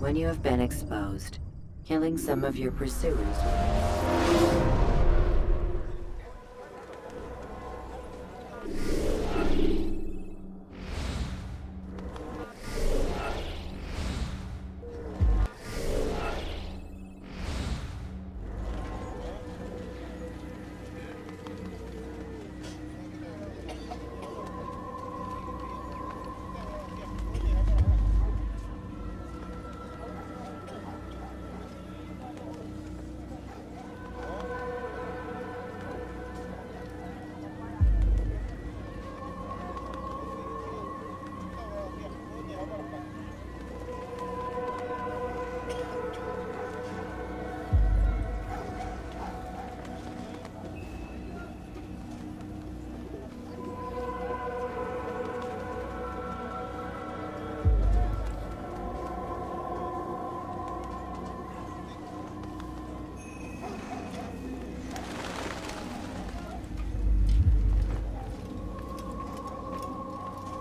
When you have been exposed, killing some of your pursuers.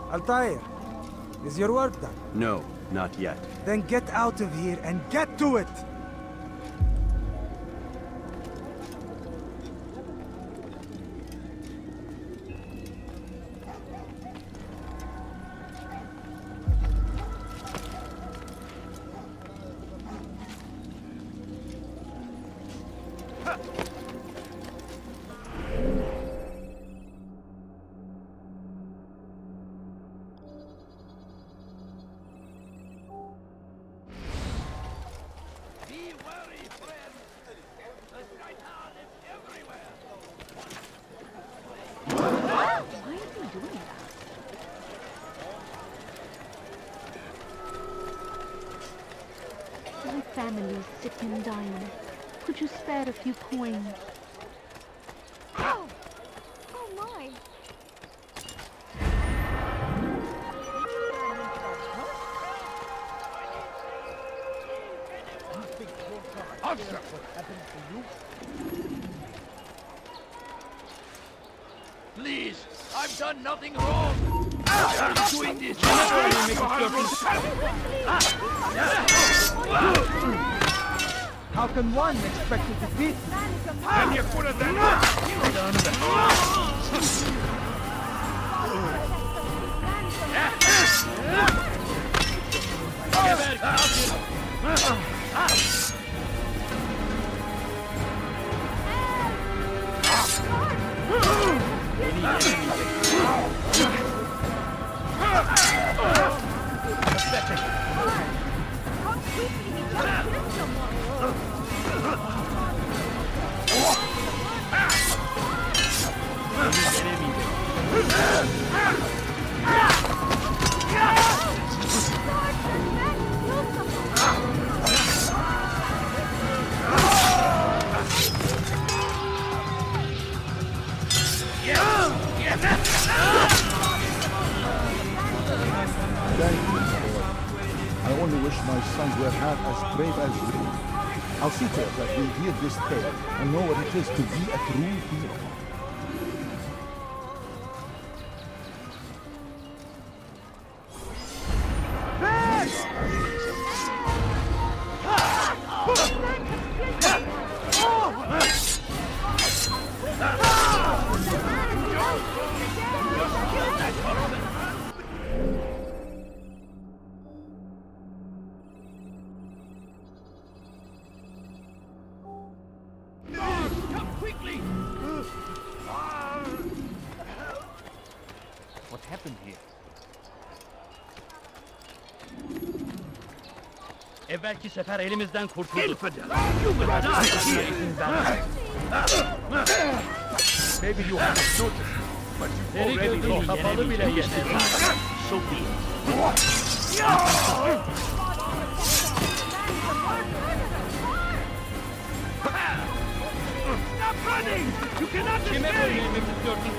Altair, is your work done? No, not yet. Then get out of here and get to it! Families sick and dying. Could you spare a few coins? Oh! Oh my! Please, I've done nothing wrong. I'm doing this. How can one expect to defeat? Can you put it I only wish my sons were half as brave as you. I'll see to it that we hear this tale and know what it is to be a true hero. Evvelki sefer elimizden kurtulduk. You will die here. Maybe you haven't noticed, but you already lost. Kapalı bile yeter. So be it. Stop running! You cannot Kime escape! boyun eğmek istiyorsun?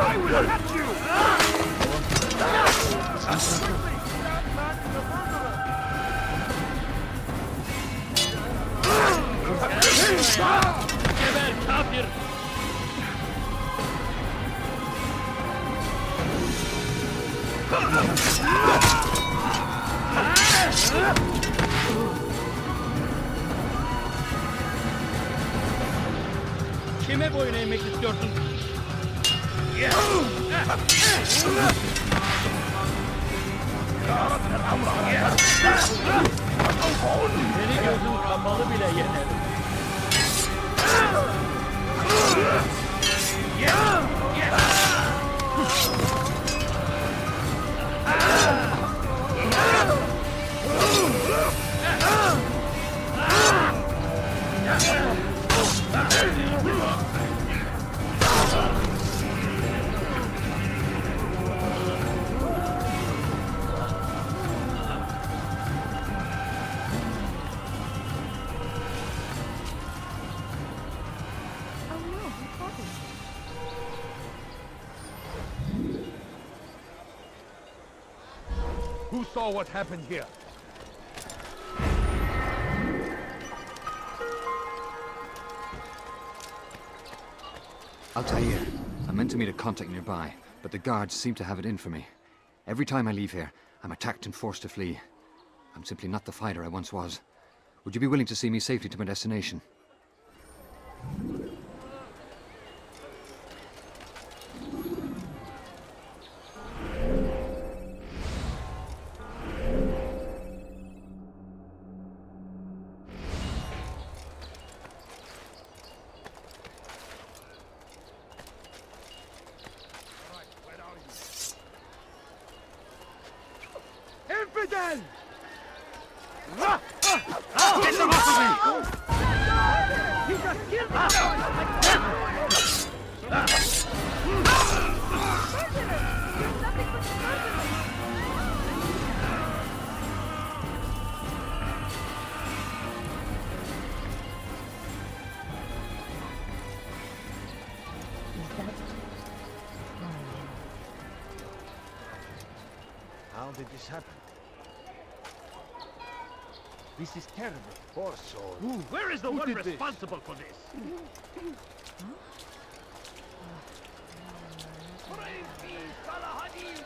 I will catch you! Geber kafir! Kime boyun eğmek istiyorsun? Seni gözün kapalı bile yener. Oh no, what's happened? Who saw what happened here? Altair, I meant to meet a contact nearby, but the guards seem to have it in for me. Every time I leave here, I'm attacked and forced to flee. I'm simply not the fighter I once was. Would you be willing to see me safely to my destination? Infidel! Get them off of me! He just killed me! How did this happen? This is terrible. Poor soul. Where is the Who one did this? responsible for this? Praise be Salahadin!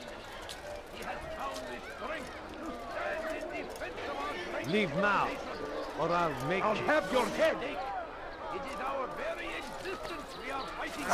He has found the strength to stand in defense of our great Leave now, or I'll have your head. It is our very existence we are fighting.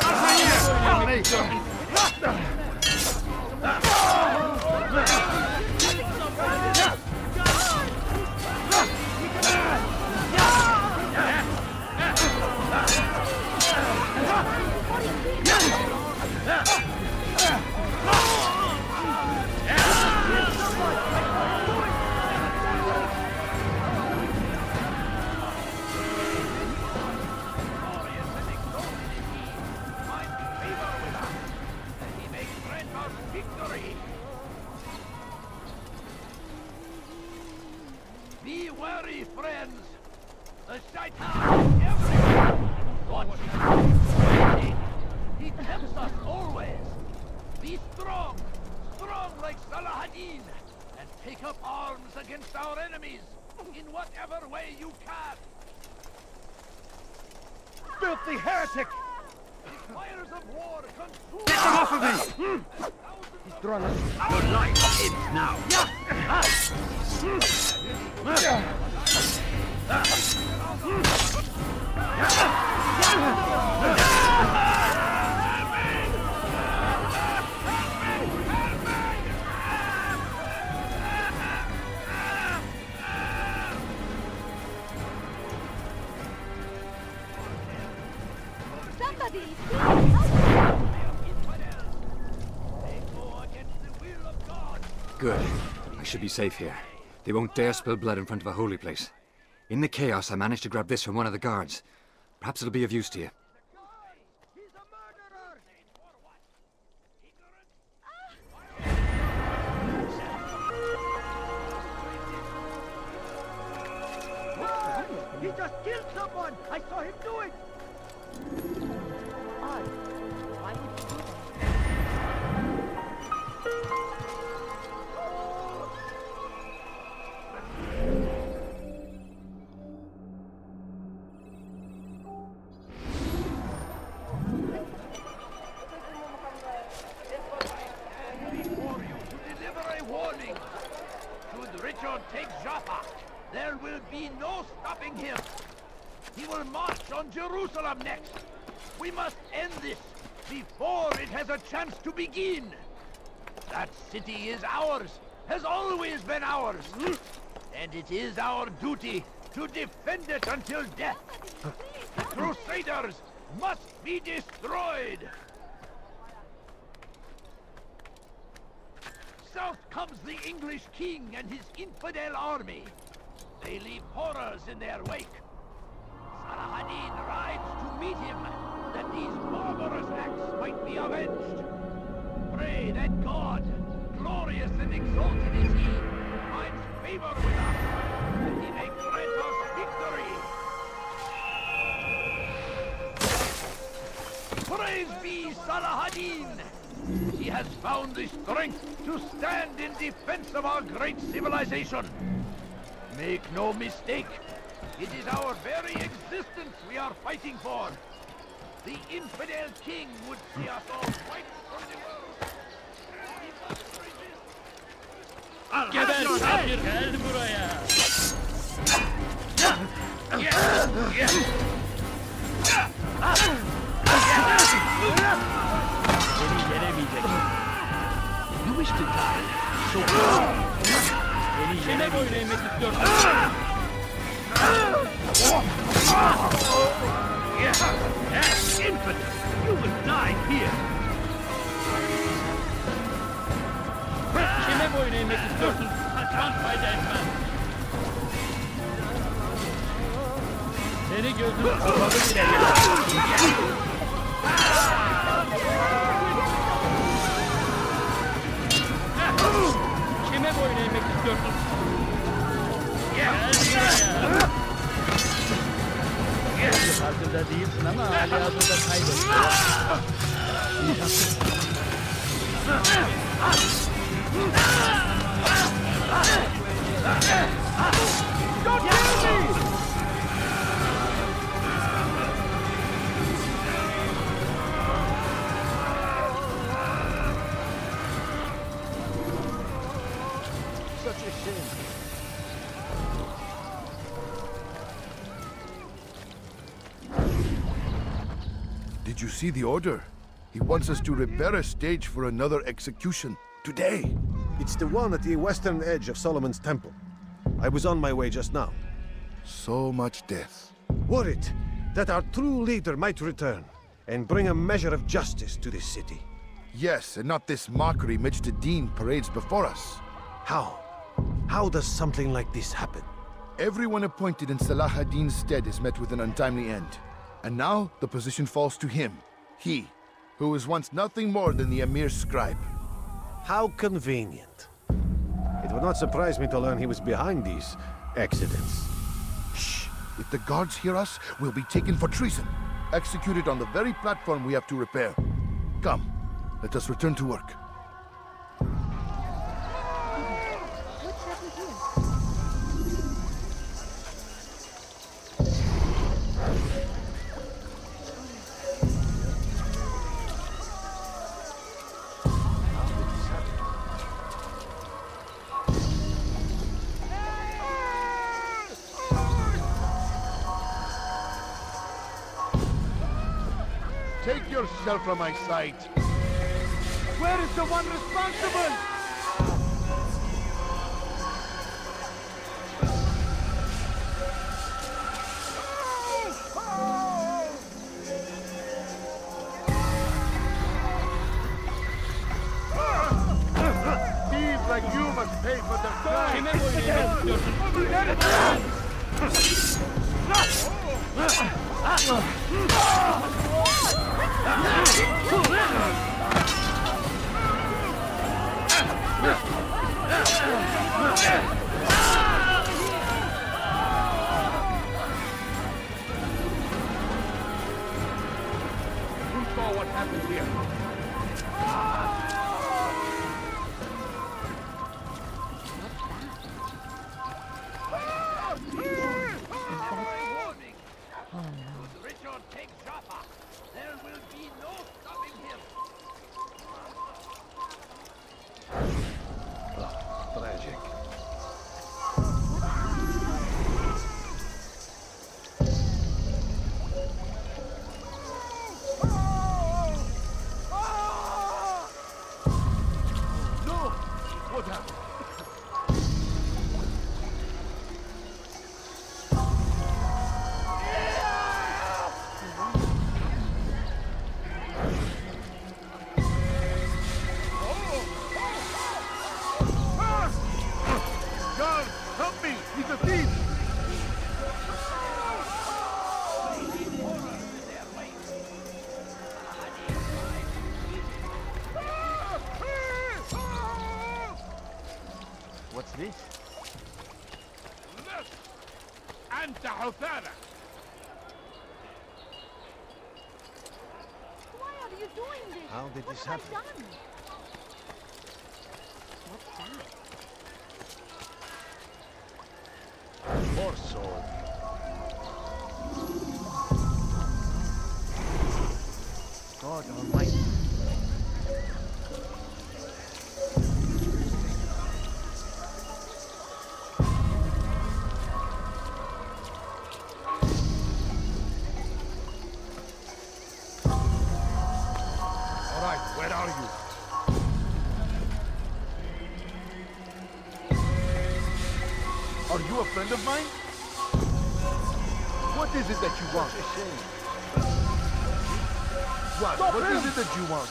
Be wary, friends! The Shaitan is everywhere! Watch him! He tempts us always! Be strong! Strong like Salahadin! And take up arms against our enemies! In whatever way you can! Filthy heretic! The fires of war consume... Get them off of me! He's drawn us. Your life ends now! Somebody, please help! They go against the will of God! Good. I should be safe here. They won't dare spill blood in front of a holy place. In the chaos, I managed to grab this from one of the guards. Perhaps it'll be of use to you. He's a murderer! He just killed someone! I saw him do it! Odd. Why would he do that? Before you to deliver a warning. Should Richard take Jaffa, there will be no stopping him. He will march on Jerusalem next. We must end this before it has a chance to begin. That city is ours, has always been ours. And it is our duty to defend it until death. The Crusaders must be destroyed. South comes the English king and his infidel army. They leave horrors in their wake. Saladin rides to meet him, that these barbarous acts might be avenged. Pray that God, glorious and exalted is he, finds favor with us, that he may grant us victory. Praise be Saladin! He has found the strength to stand in defense of our great civilization. Make no mistake, it is our very existence we are fighting for. The infidel king would see us all fight from the world. He must resist. Geber kafir, gel buraya. Seni yenemeyecek. You wish to die? So Beni yine boyun eğmek istiyorsun. Yes, infidel! You will die here! Kime boyun eğmek istiyorsun? Kaçman fayda etmez. Seni gözün kapalı bile Kime boyun eğmek istiyorsun? Gel buraya. Hazırda değilsin ama hali hazırda kaybettin. Don't kill me! Such a shame. Did you see the order? He wants us to repair a stage for another execution. Today. It's the one at the western edge of Solomon's Temple. I was on my way just now. So much death. Worried that our true leader might return and bring a measure of justice to this city. Yes, and not this mockery Dean parades before us. How? How does something like this happen? Everyone appointed in Salah ad-Din's stead is met with an untimely end. And now the position falls to him. He, who was once nothing more than the Emir's scribe. How convenient. It would not surprise me to learn he was behind these accidents. Shh! If the guards hear us, we'll be taken for treason. Executed on the very platform we have to repair. Come, let us return to work. What's happened here? Take yourself from my sight. Where is the one responsible? Thieves like you must Kime boyun eğmek istiyorsun? Who saw what happened here? Warning! Should Richard take Jaffa, there will be no stopping him. Tragic. No! What happened? Guard, help me! He's a thief! What's this? Look! أنت حثالة! Why are you doing this? How did What this have happen? I done? What's that? Poor soul. God Almighty. All right, where are you? Are you a friend of mine? What is it that you want? Such a shame. What is it that you want?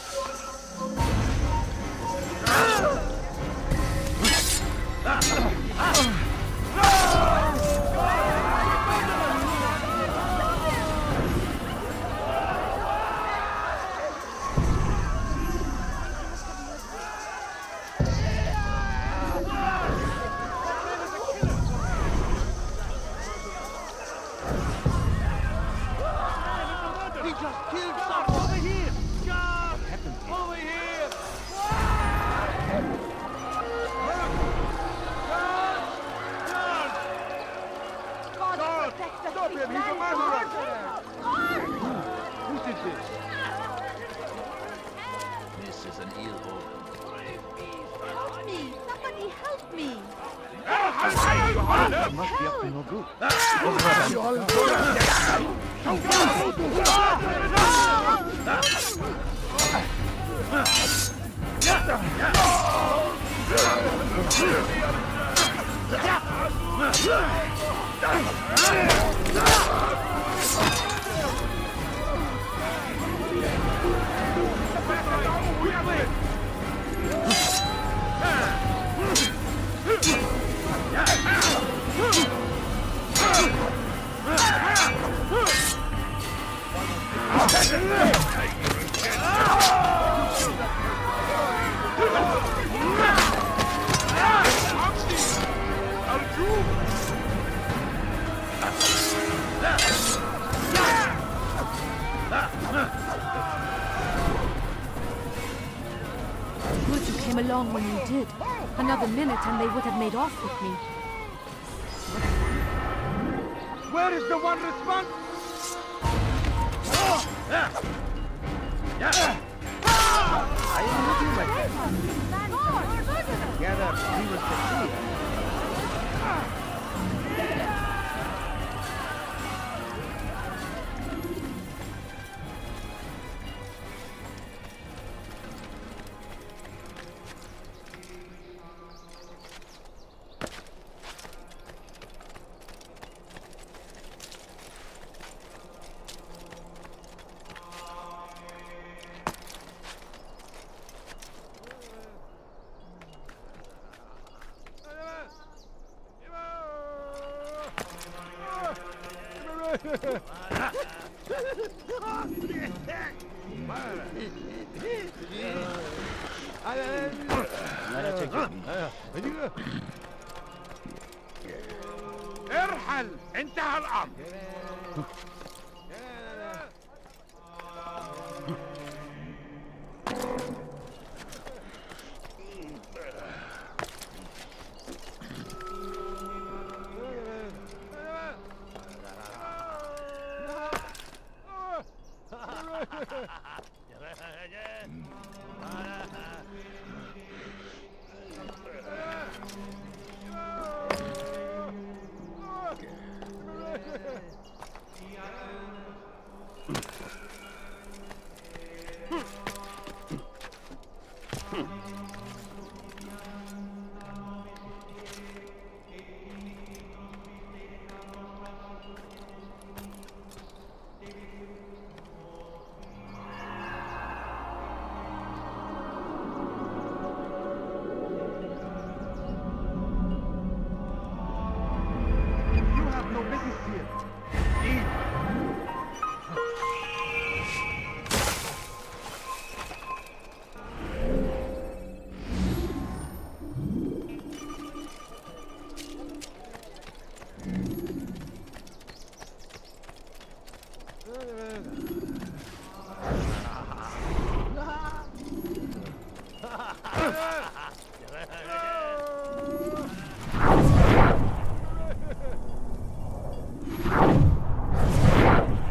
He just killed someone! Over here! John! What happened here? Over here! God protect us! Stop him! He's a murderer! Who did this? This is an ill omen. Help me! Somebody help me! Must be up to no good. Good you came along when you did. Another minute and they would have made off with me. Where is the one response? I am with you, my friend. Together, we will succeed. ارحل انتهى الامر.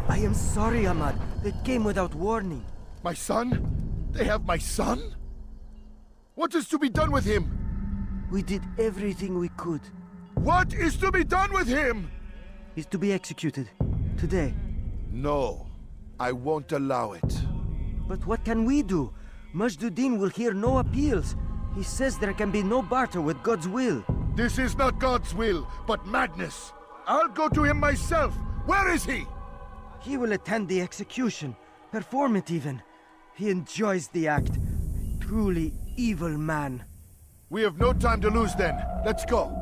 I am sorry, Ahmad. It came without warning. My son? They have my son? What is to be done with him? We did everything we could. What is to be done with him? He's to be executed. Today. No, I won't allow it. But what can we do? Majduddin will hear no appeals. He says there can be no barter with God's will. This is not God's will, but madness. I'll go to him myself. Where is he? He will attend the execution. Perform it even. He enjoys the act. Truly evil man. We have no time to lose then. Let's go.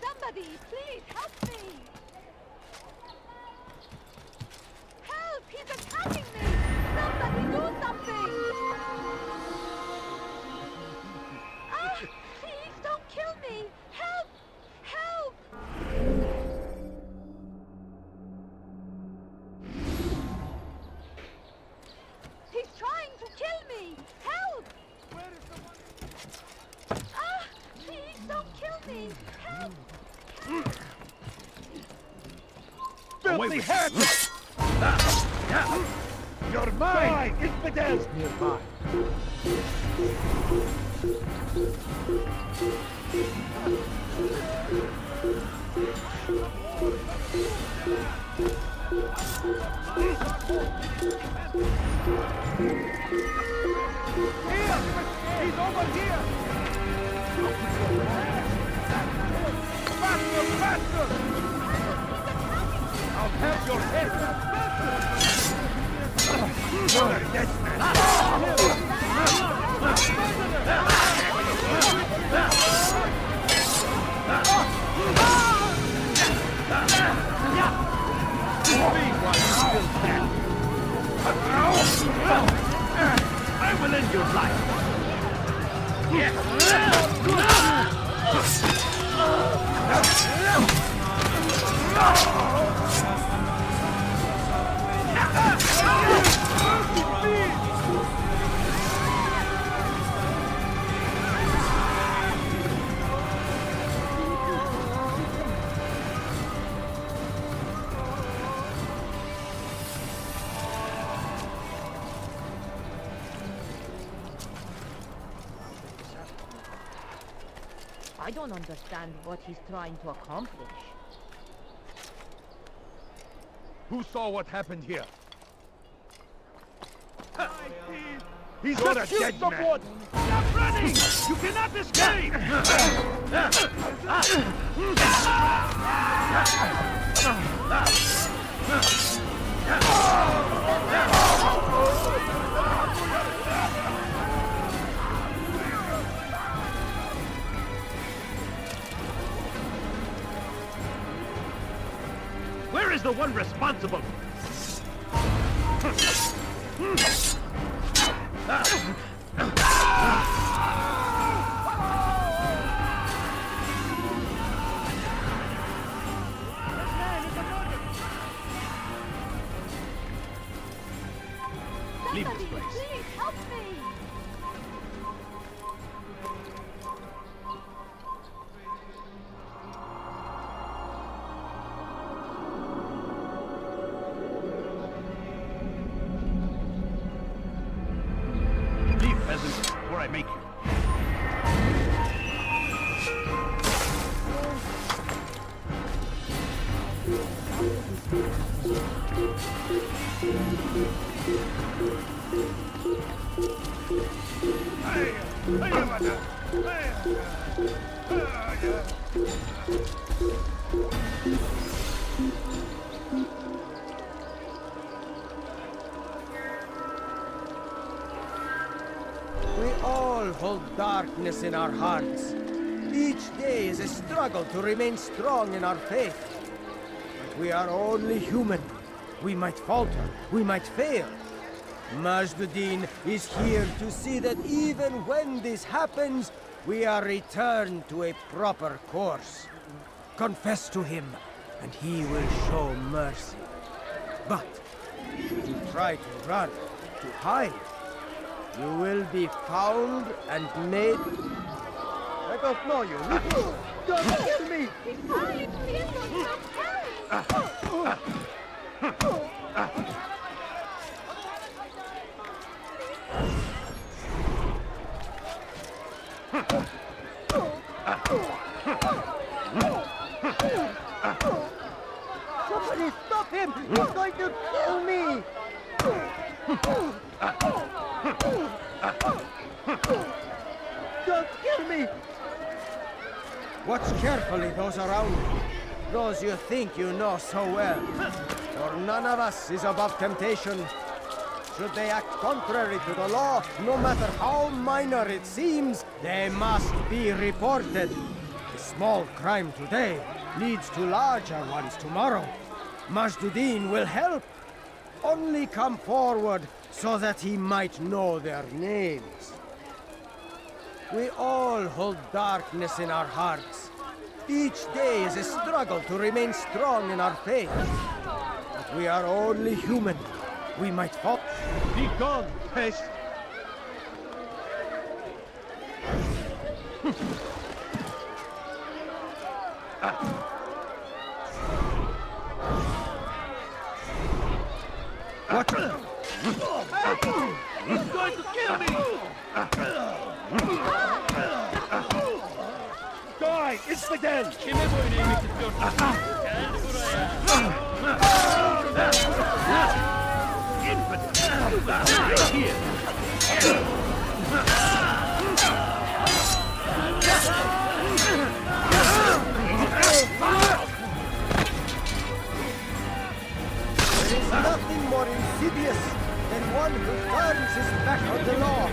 Somebody, please help me! Help! He's attacking me! Somebody do something! Ah! Please don't kill me! Help! Help! He's trying to kill me! Help! Where is the money? Ah! Please don't kill me! Help! Filthy head! You're mine! Infidels! Nearby. Here! He's over here! Faster! Faster! I'll have your head! I will end your life! I don't understand what he's trying to accomplish. Who saw what happened here? He's not a dead man. Stop running! You cannot escape! Where is the one responsible? Leave this place. Please help me! Leave, peasant, or I make you. We all hold darkness in our hearts. Each day is a struggle to remain strong in our faith. But we are only human. We might falter, we might fail. Majduddin is here to see that even when this happens, we are returned to a proper course. Confess to him, and he will show mercy. But if you try to run, to hide, you will be found and made... I don't know you. Don't kill me! He's trying to kill you! Stop Somebody stop him! He's going to kill me! Don't kill me! Watch carefully those around you. Those you think you know so well. For none of us is above temptation. Should they act contrary to the law, no matter how minor it seems, they must be reported. A small crime today leads to larger ones tomorrow. Majduddin will help. Only come forward so that he might know their names. We all hold darkness in our hearts. Each day is a struggle to remain strong in our faith. But we are only human. We might fall. Be gone, pest! What? He's going to kill me! Die! Infidel! Kime boyun eğmek istiyorsun? Gel buraya. Infidel! Right here! There is nothing more insidious than one who turns his back on the law.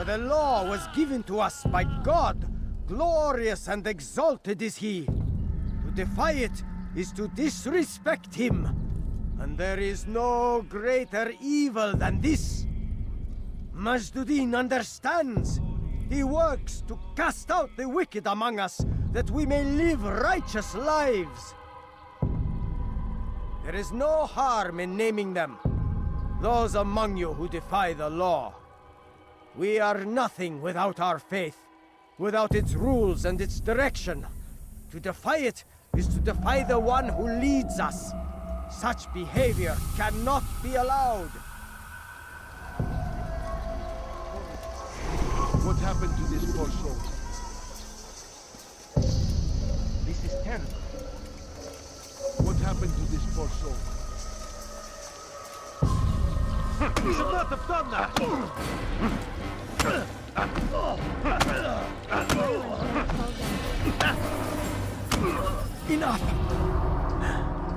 the law was given to us by God. Glorious and exalted is he. To defy it is to disrespect him. And there is no greater evil than this. Majduddin understands. He works to cast out the wicked among us, that we may live righteous lives. There is no harm in naming them, those among you who defy the law. We are nothing without our faith, without its rules and its direction. To defy it is to defy the one who leads us. Such behavior cannot be allowed. What happened to this poor soul? This is terrible. What happened to this poor soul? You should not have done that! Enough!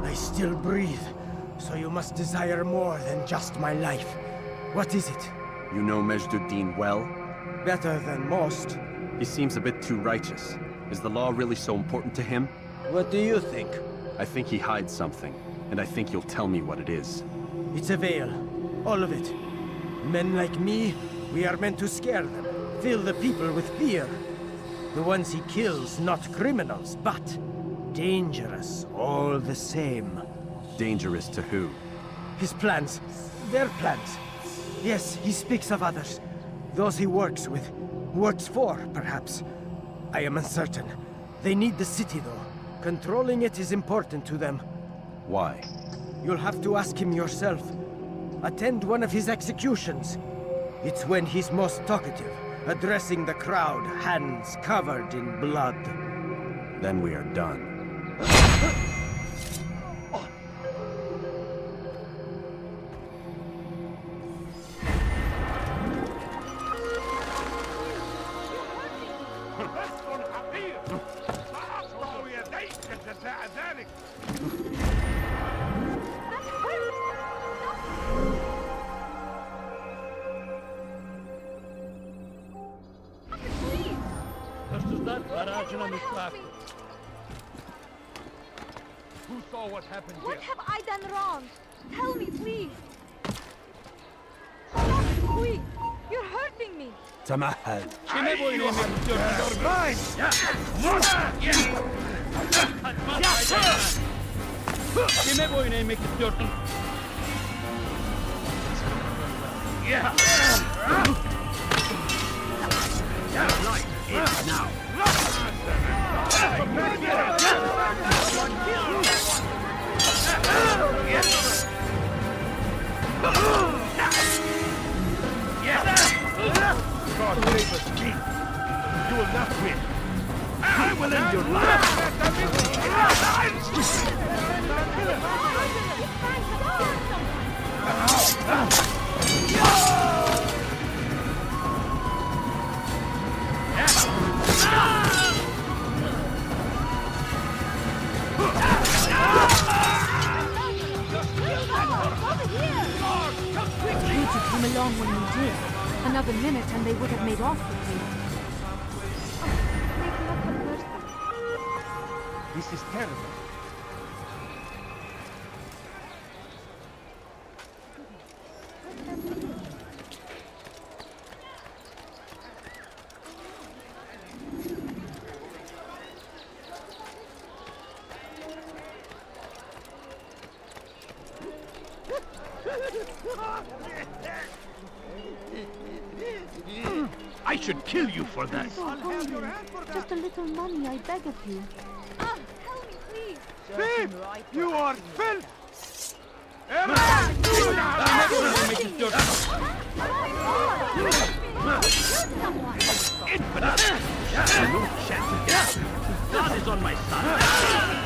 I still breathe, so you must desire more than just my life. What is it? You know Majduddin well? Better than most. He seems a bit too righteous. Is the law really so important to him? What do you think? I think he hides something, and I think you'll tell me what it is. It's a veil. All of it. Men like me, we are meant to scare them, fill the people with fear. The ones he kills, not criminals, but dangerous all the same. Dangerous to who? His plans. Their plans. Yes, he speaks of others. Those he works with. Works for, perhaps. I am uncertain. They need the city, though. Controlling it is important to them. Why? You'll have to ask him yourself. Attend one of his executions. It's when he's most talkative, addressing the crowd, hands covered in blood. Then we are done. Who saw what happened What here? have I done wrong? Tell me, please. Stop, quick! You're hurting me. تمهل. Kime boyun eğmek istiyorsun? Kime boyun eğmek istiyorsun? God save us, King. You will not win. I will end your life. Good you came along when you did. Another minute and they would have made off with you. This is terrible. I should kill you for that. Just a little money, I beg of you. Help me, please. Thief! You are filth! Kime boyun eğmek istiyorsun? Infidel! No chance to get. God is on my side.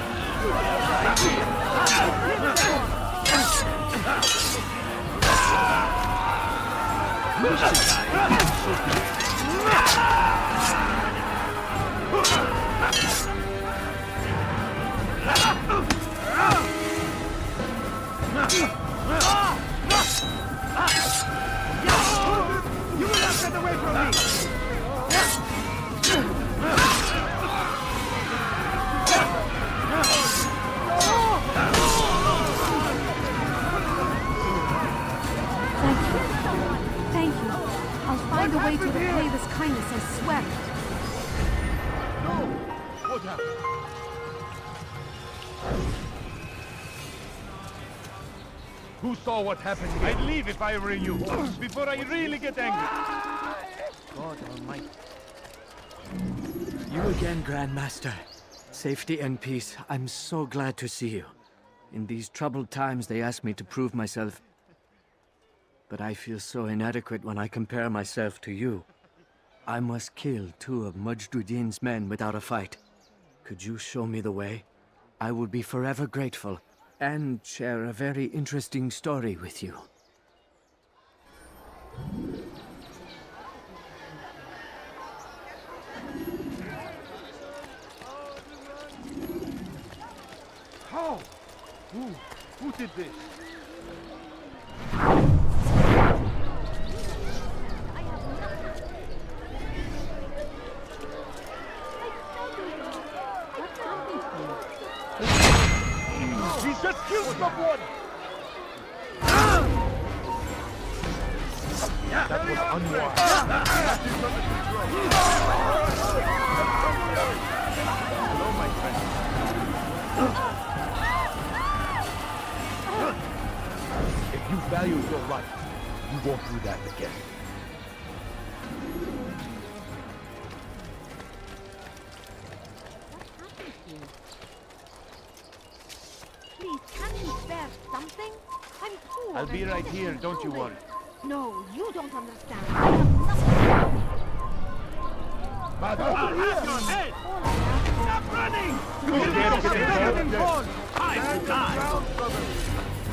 You will not get away from me! down. Who saw what happened here? I'd leave if I were you, before I really get angry. God almighty. You again, Grandmaster. Safety and peace. I'm so glad to see you. In these troubled times, they ask me to prove myself. But I feel so inadequate when I compare myself to you. I must kill 2 of Mujduddin's men without a fight. Could you show me the way? I would be forever grateful, and share a very interesting story with you. How? Who did this? He's just killed someone! That was unwise. That is under control. Hello, my friend. If you value your life, you won't do that again. Please, can't you spare something? I'm poor. I'll be right here, don't you worry. No, you don't understand. I have nothing. Mother, I'll have your head! Stop running! Time to die!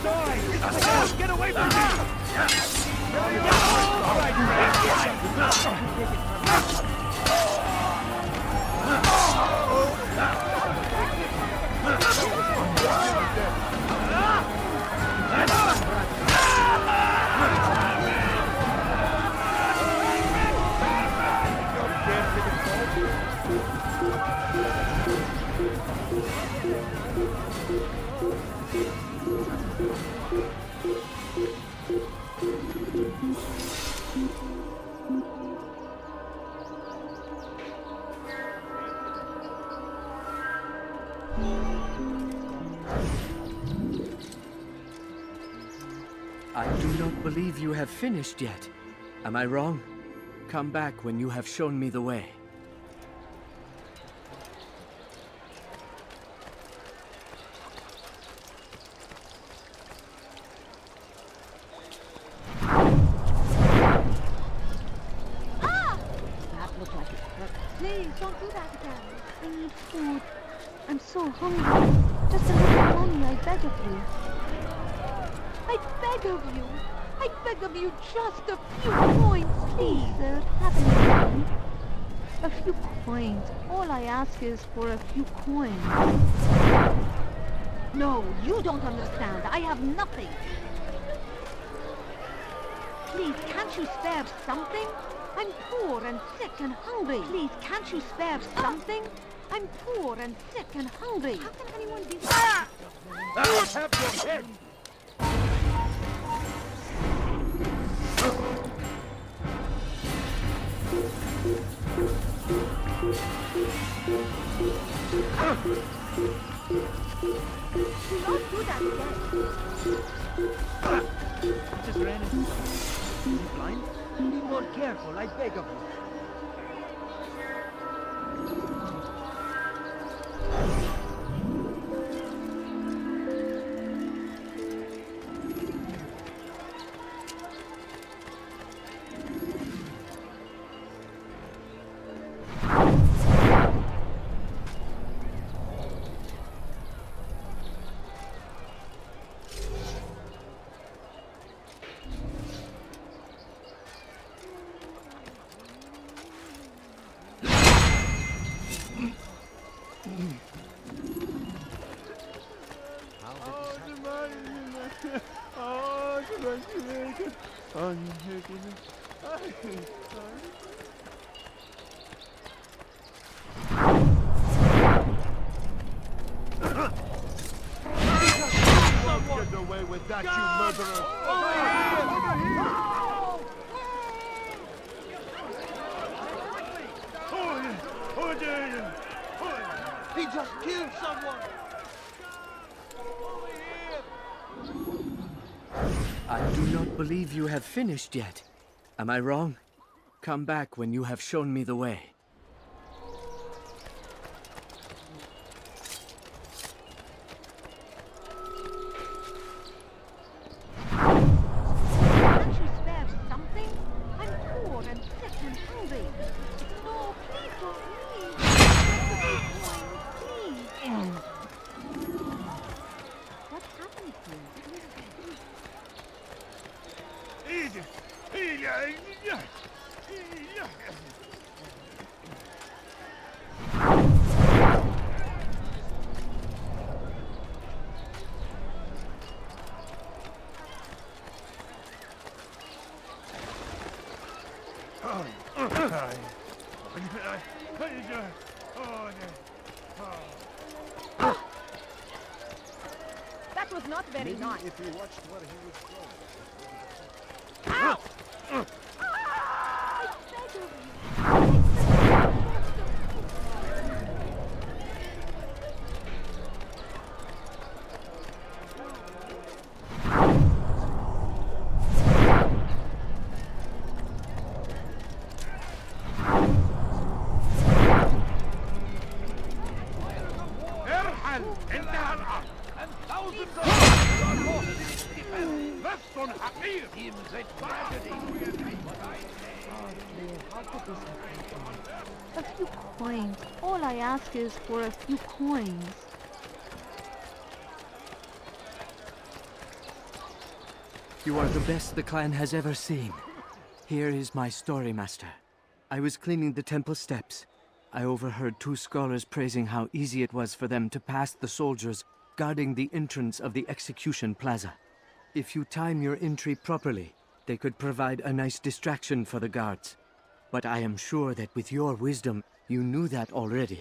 Die! Get away from me! All right, I do not believe you have finished yet. Am I wrong? Come back when you have shown me the way. That looked like it hurt. Please, don't do that again. I need food. I'm so hungry. Just a little money, I beg of you. I beg of you. I beg of you just a few coins, please. Have any money? A few coins. All I ask is for a few coins. No, you don't understand. I have nothing. Please, can't you spare something? I'm poor and sick and hungry. Please, can't you spare something? I'm poor and sick and hungry. How can anyone be... have your head! Don't do that again. Just ran into him. Is he blind? Be more careful, I beg of you. Get away with that, you murderer! He just killed someone! I do not believe you have finished yet. Am I wrong? Come back when you have shown me the way. Can't you spare something? I'm poor and sick and hungry. No, please don't leave. Please. What happened here? That was not very nice. If you watched where he was going. Ow! ارحل انتهى الامر And thousands of lives are lost in its defense! نص حقير Seems a tragedy! But I say... How could this happen? A few coins. All I ask is for a few coins. You are the best the clan has ever seen. Here is my story, Master. I was cleaning the temple steps. I overheard two scholars praising how easy it was for them to pass the soldiers guarding the entrance of the execution plaza. If you time your entry properly, they could provide a nice distraction for the guards. But I am sure that with your wisdom, you knew that already.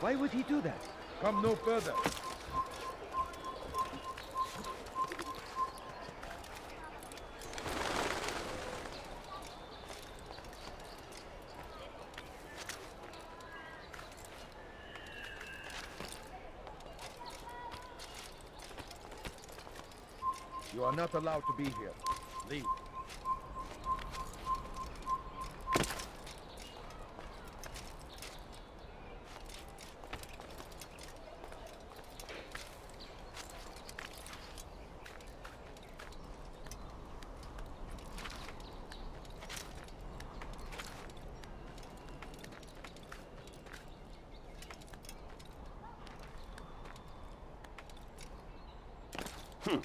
Why would he do that? Come no further. You are not allowed to be here. Leave.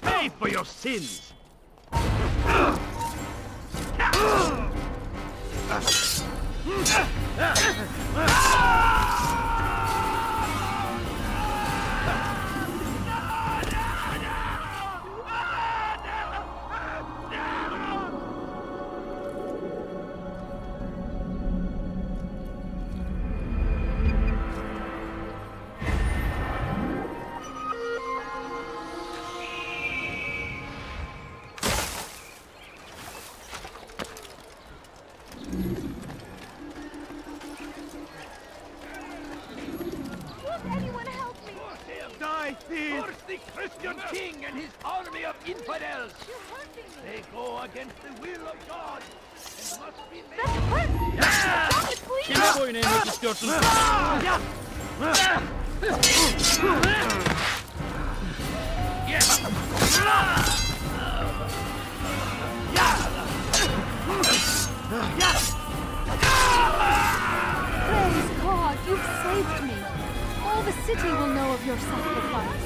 Pay for your sins! Curse the Christian king and his army of infidels! They go against the will of God and must be made... Kime boyun eğmek istiyorsunuz? Praise God, you've saved me. All the city will know of your sacrifice.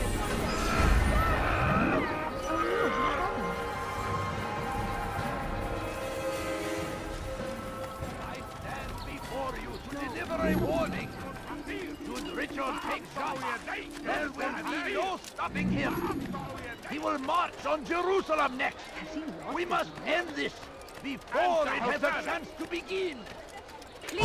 I stand before you to deliver a warning. Should Richard take power, there will be no stopping him. He will march on Jerusalem next. We must end this before it has a chance to begin. Good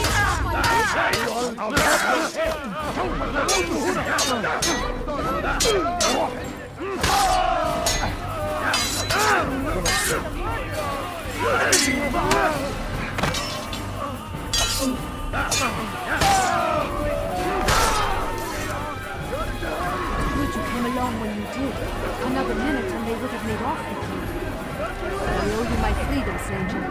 you came along when you did. Another minute and they would have made off with you. I owe you my freedom, stranger.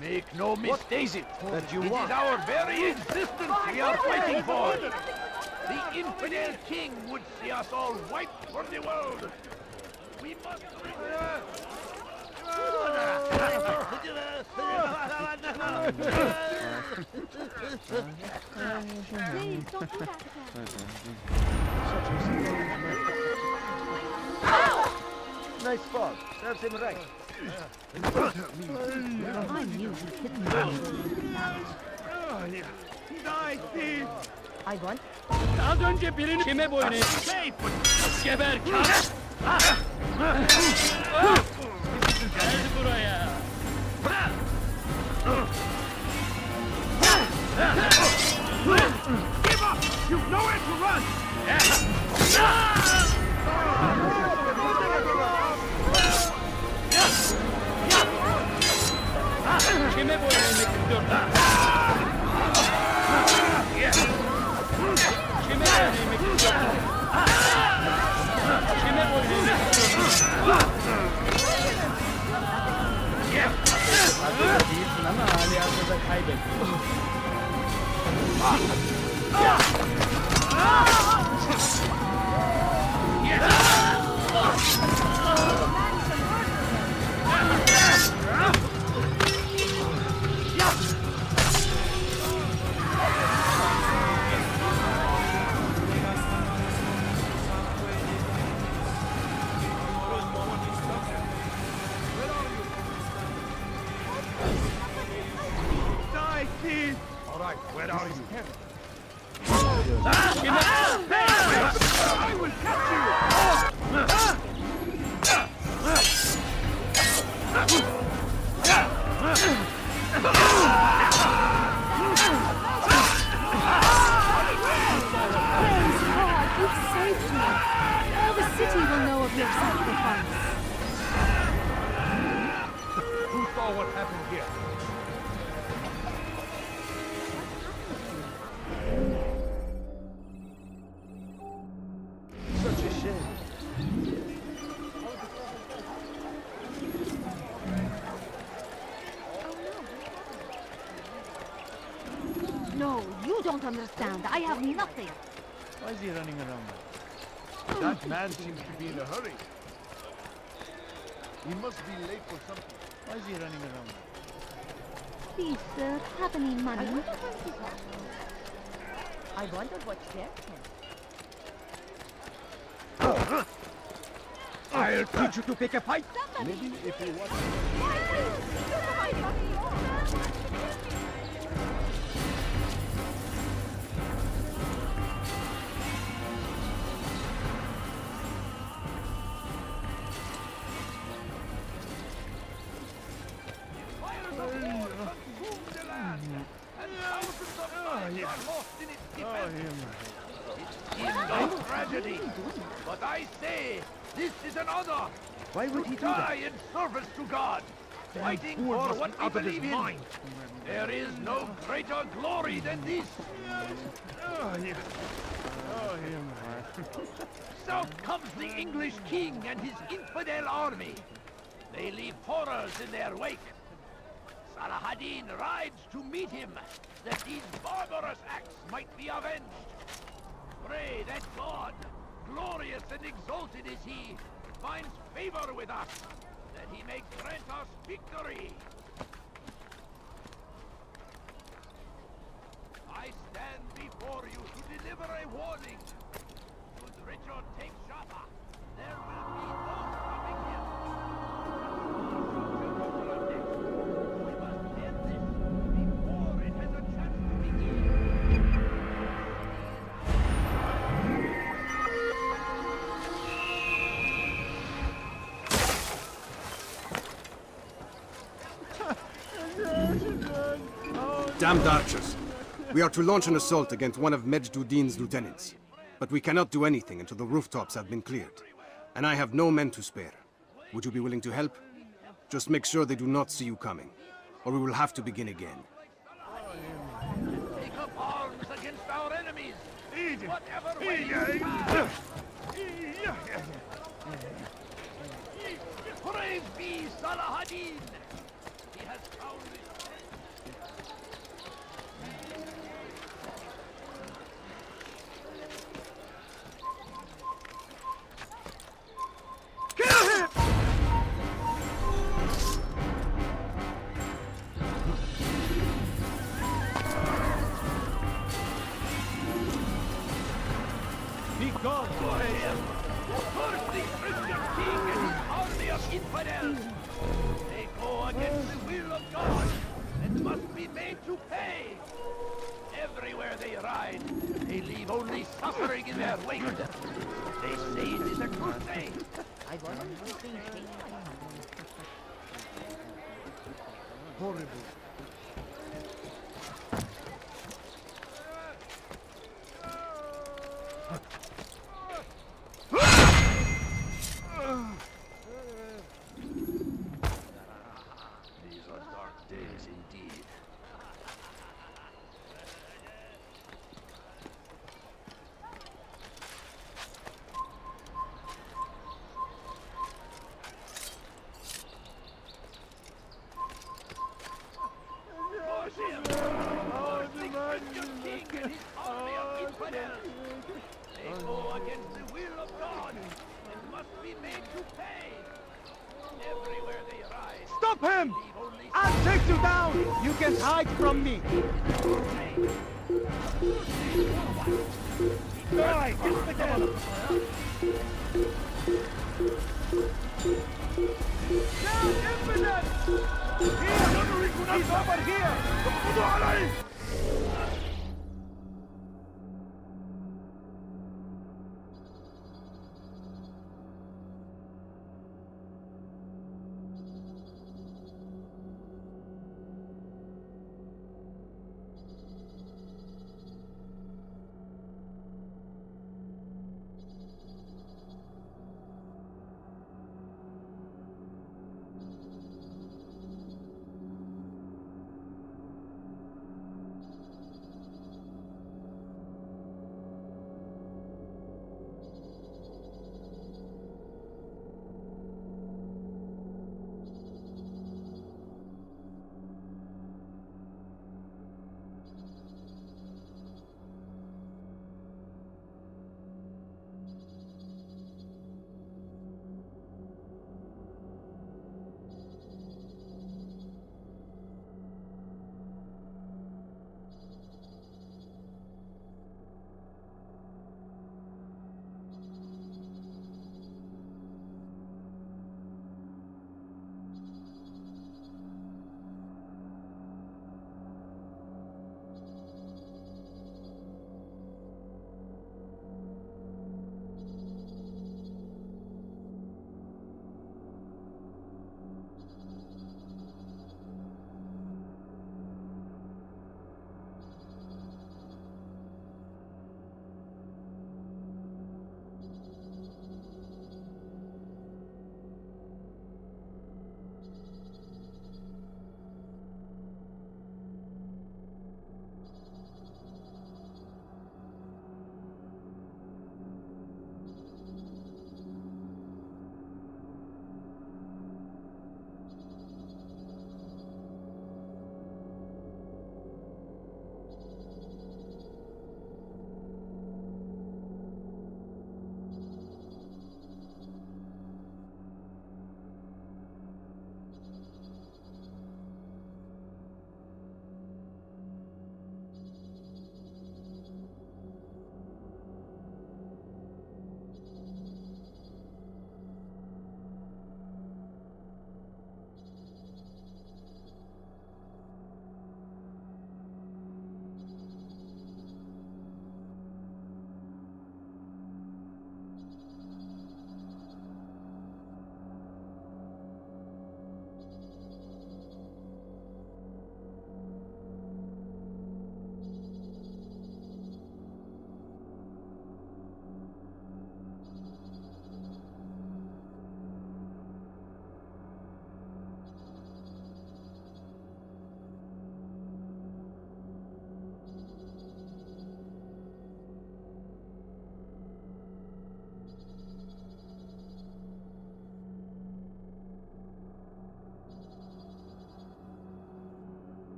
Make no mistake, that you it want? is our very existence we are fighting for. The infidel king would see us all wiped from the world. We must... Please, don't do that again. Nice spot. Serves him right. I knew you couldn't Die, thief! I want. Az önce birini kime boyun eğdin? Geber kar! Gel buraya! Give up! You've nowhere to run! Kime boyun eğmek istiyorsun? Kime boyun eğmek istiyorsun? Kime boyun eğmek istiyorsun? Hazırda değilsin ama hali hazırda kaybettin. Die, thief! All right, where are you? I will catch you! Praise God, you've saved me. All the city will know of your sacrifice. Who saw what happened here? Such a shame. No, you don't understand. I have nothing. Why is he running around? That man seems to be in a hurry. He must be late for something. Why is he running around? Please, sir, have any money? I wonder what's there. I'll teach you to pick a fight. Maybe if you want... No tragedy, but I say, this is an honor. Why would he do Die that? in service to God, fighting for what we believe in. There is no greater glory than this. South comes the English king and his infidel army. They leave horrors in their wake. Saladin rides to meet him, that these barbarous acts might be avenged. Pray that God, glorious and exalted is he, finds favor with us, that he may grant us victory. I stand before you to deliver a warning. Should Richard take Jaffa, there will be no stopping him. We must end this before it has a chance to begin. Damned archers! We are to launch an assault against one of Medjduddin's lieutenants. But we cannot do anything until the rooftops have been cleared. And I have no men to spare. Would you be willing to help? Just make sure they do not see you coming, or we will have to begin again. Take up arms against our enemies, whatever way you can. Praise be Saladin! He has found it. Be gone for him! Curse the Christian king and his army of infidels! They go against the will of God and must be made to pay! Everywhere they ride, they leave only suffering in their wake. They say it is a crusade. Horrible. These are dark days indeed. Force him! Force the Christian king and his army of infidels! They go against the will of God and must be made to pay! Everywhere they ride... Stop him! I'll take you down! You can hide from me! Alright, get the gun! Down, infidel! Here! He's over here!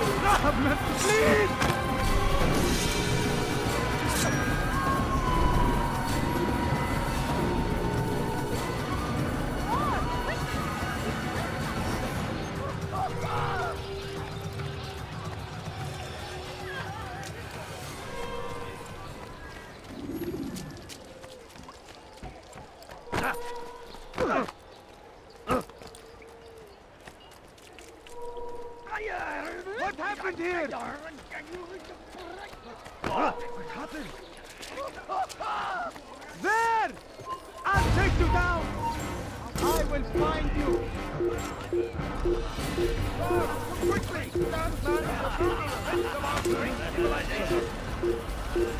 What happened here? What happened? There! I'll take you down! I will find you! Quickly!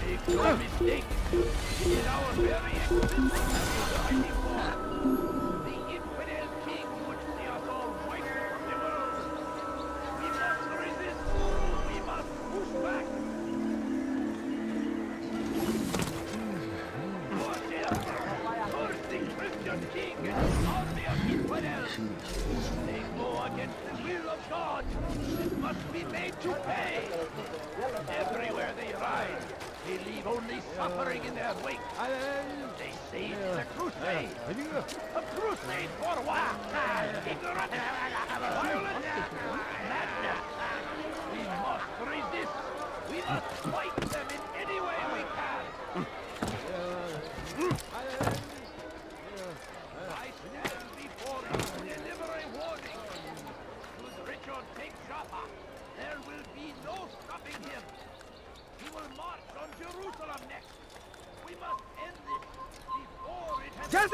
Make no mistake. It is our very existence that we are fighting for. The infidel king would see us all wiped from the world. We must resist. We must push back. Curse the Christian king and his army of infidels. They go against the will of God. It must be made to pay. Everywhere they ride, they leave only suffering in their wake. They say it's a crusade. A crusade for what? Ignorance, violence, madness. We must resist. We must fight them in any way we can. I stand before you to deliver a warning. Should Richard take Jaffa, there will be no stopping him. He will march on Jerusalem next. We must end this before it has... That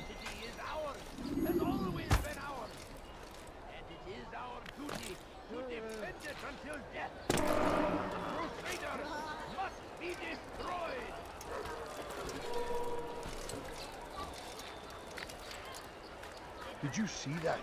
city is ours, has always been ours. And it is our duty to defend it until death. The Crusaders must be destroyed. Did you see that?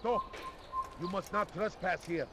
Stop! You must not trespass here.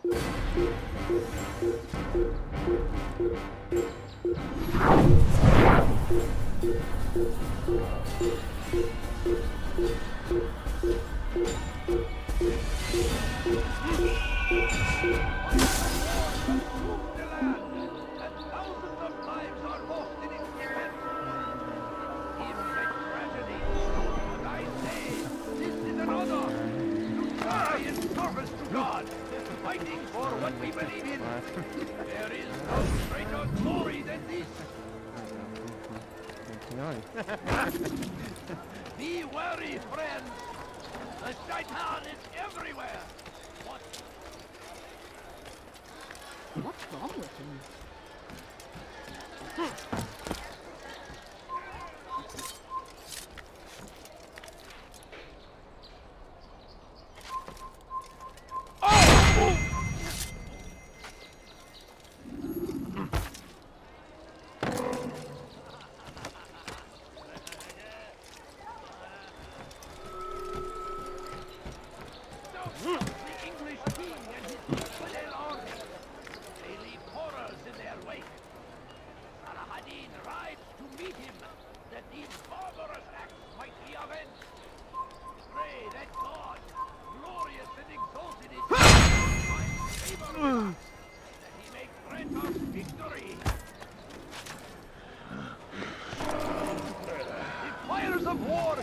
Fighting for what we believe in. There is no greater glory than this. Be wary, friends. The Shaitan is everywhere. What's wrong with him?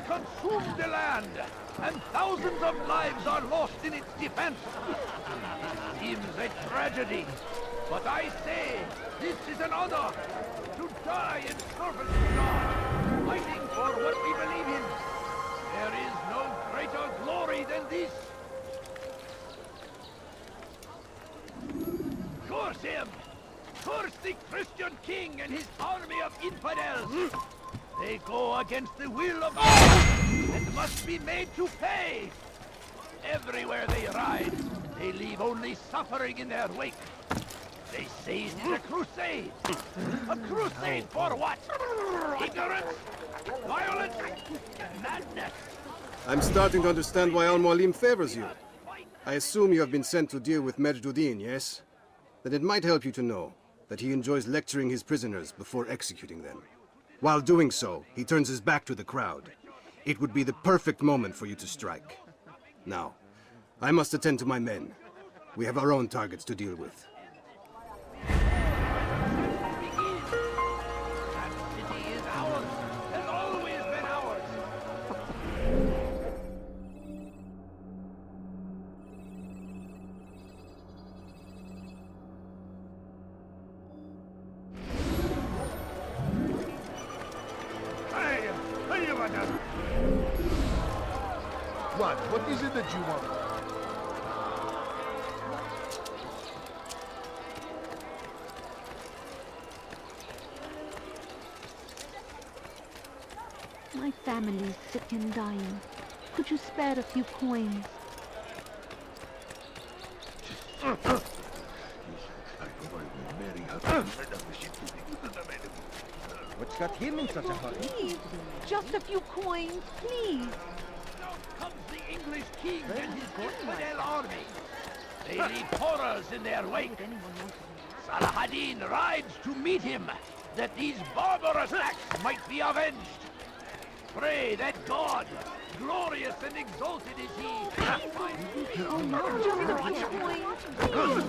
Consumed the land, and thousands of lives are lost in its defense. Seems a tragedy, but I say this is an honor to die in service to God, fighting for what we believe in. There is no greater glory than this. Curse him! Curse the Christian king and his army of infidels! They go against the will of God and must be made to pay. Everywhere they ride, they leave only suffering in their wake. They say it is a crusade. A crusade for what? Ignorance? Violence? Madness? I'm starting to understand why Al-Mualim favors you. I assume you have been sent to deal with Majduddin, yes? Then it might help you to know that he enjoys lecturing his prisoners before executing them. While doing so, he turns his back to the crowd. It would be the perfect moment for you to strike. Now, I must attend to my men. We have our own targets to deal with. What is it that you want? My family's sick and dying. Could you spare a few coins? What's got him in such a hurry? Please, just a few coins, please. Now comes the English king and his infidel army. They leave horrors in their wake. Salah ad-Din rides to meet him, that these barbarous acts might be avenged. Pray that God, glorious and exalted is he, Oh no, just a few coins, please.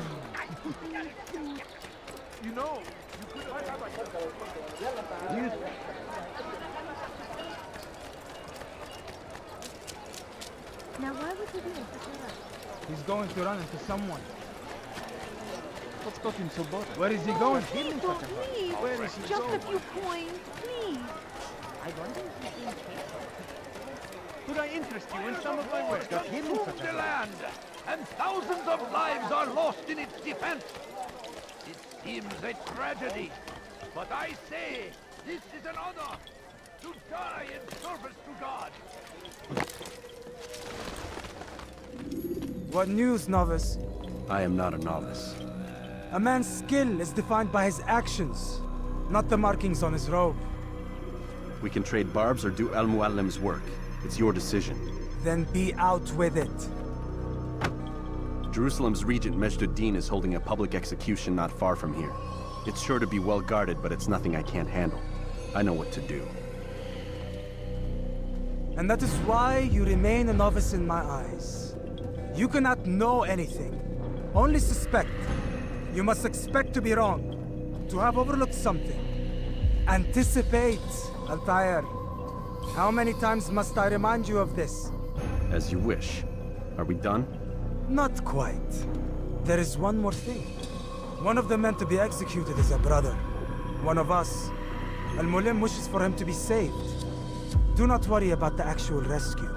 You know, you could have... Now why would he do such a rush? He's going to run into someone. What's got him so bothered? Where is he going? People, please, Where is he just going? a few coins, please. I wonder if he's being careful. Could I interest you in some of my work? consumed the land, and thousands of lives are lost in its defense. It seems a tragedy, but I say this is an honor to die in service to God. What news, novice? I am not a novice. A man's skill is defined by his actions, not the markings on his robe. We can trade barbs or do Al-Mualim's work. It's your decision. Then be out with it. Jerusalem's regent Majduddin is holding a public execution not far from here. It's sure to be well guarded, but it's nothing I can't handle. I know what to do. And that is why you remain a novice in my eyes. You cannot know anything, only suspect. You must expect to be wrong, to have overlooked something. Anticipate, Altair. How many times must I remind you of this? As you wish. Are we done? Not quite. There is one more thing. One of the men to be executed is a brother. One of us. Al-Mulim wishes for him to be saved. Do not worry about the actual rescue.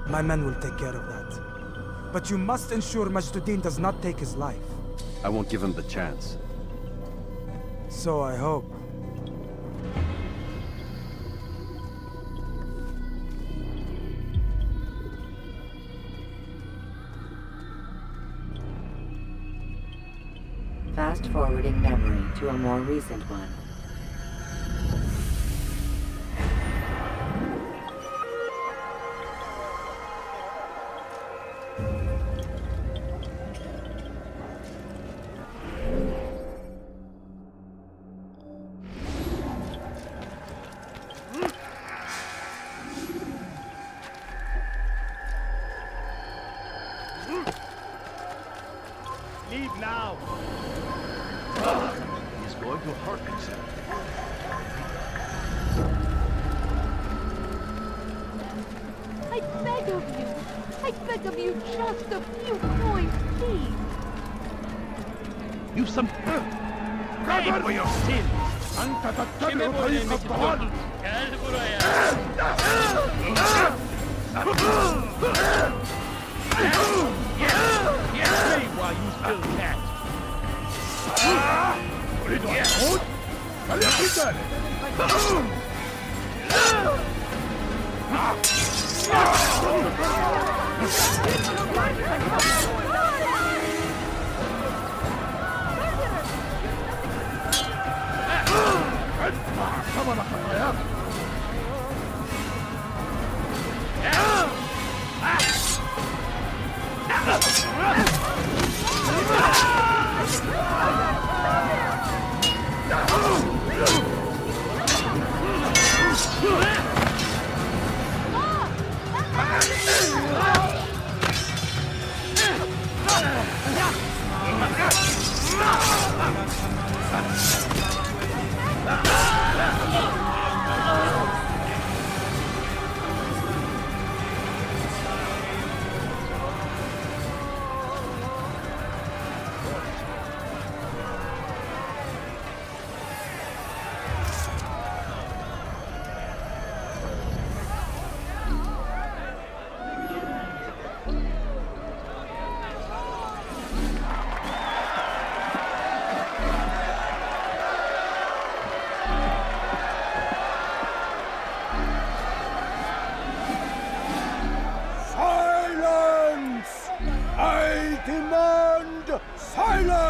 My men will take care of that. But you must ensure Majduddin does not take his life. I won't give him the chance. So I hope. Fast-forwarding memory to a more recent one. Leave now! He's going to hurt himself. I beg of you, just a few coins, please. You've some... Pay for your sins! Say why you still can't.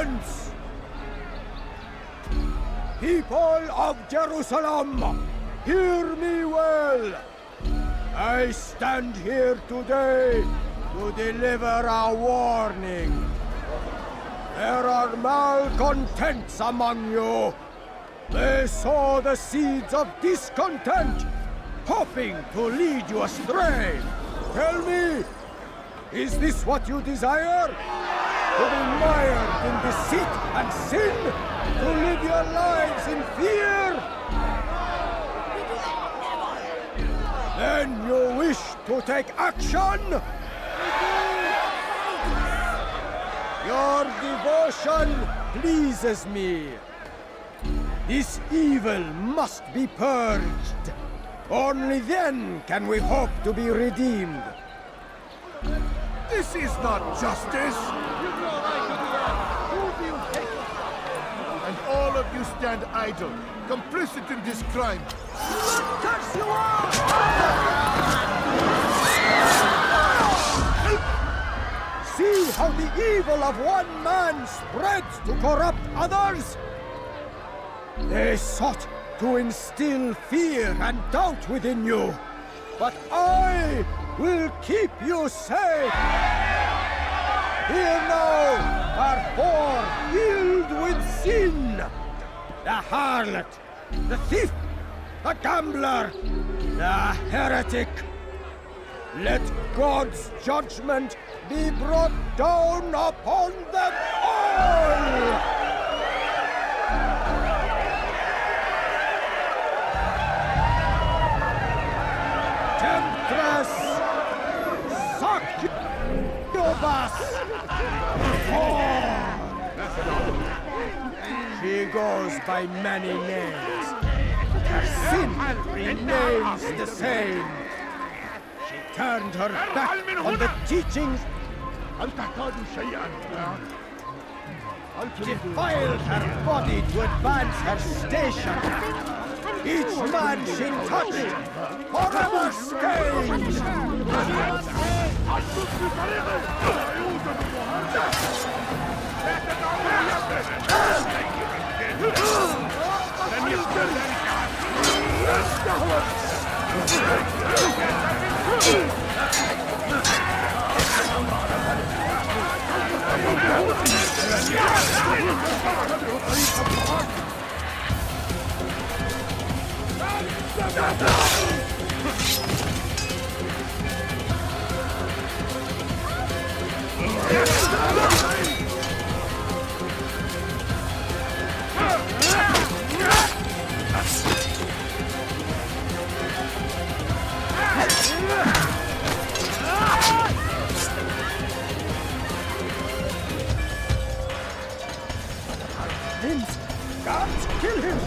Silence! People of Jerusalem, hear me well. I stand here today to deliver a warning. There are malcontents among you. They sow the seeds of discontent, hoping to lead you astray. Tell me, is this what you desire? To be mired in deceit and sin? To live your lives in fear? Then you wish to take action? Your devotion pleases me. This evil must be purged. Only then can we hope to be redeemed. This is not justice! And all of you stand idle, complicit in this crime. Touch you up! See how the evil of one man spreads to corrupt others? They sought to instill fear and doubt within you, but I will keep you safe. Here now are four filled with sin. The harlot, the thief, the gambler, the heretic. Let God's judgment be brought down upon them all! Temptress! Succubus! She goes by many names, but her sin remains the same. She turned her back on the teachings, defiled her body to advance her station. Each man she touched, forever stained! Vince, guards, kill him!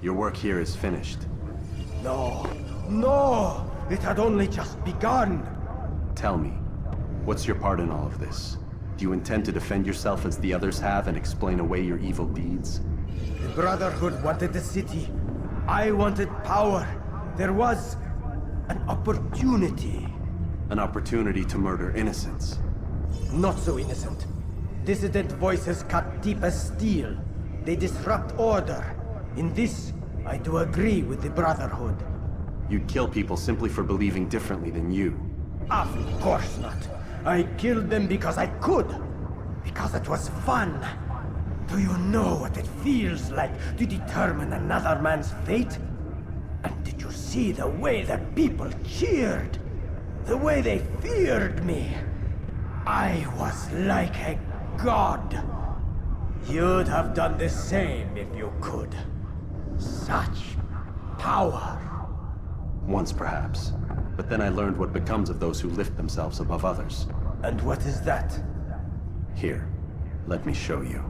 Your work here is finished. No, no! It had only just begun! Tell me, what's your part in all of this? Do you intend to defend yourself as the others have and explain away your evil deeds? The Brotherhood wanted the city. I wanted power. There was an opportunity. An opportunity to murder innocents. Not so innocent. Dissident voices cut deep as steel. They disrupt order. In this, I do agree with the Brotherhood. You'd kill people simply for believing differently than you. Of course not. I killed them because I could. Because it was fun. Do you know what it feels like to determine another man's fate? And did you see the way the people cheered? The way they feared me? I was like a god. You'd have done the same if you could. Such power. Once, perhaps. But then I learned what becomes of those who lift themselves above others. And what is that? Here, let me show you.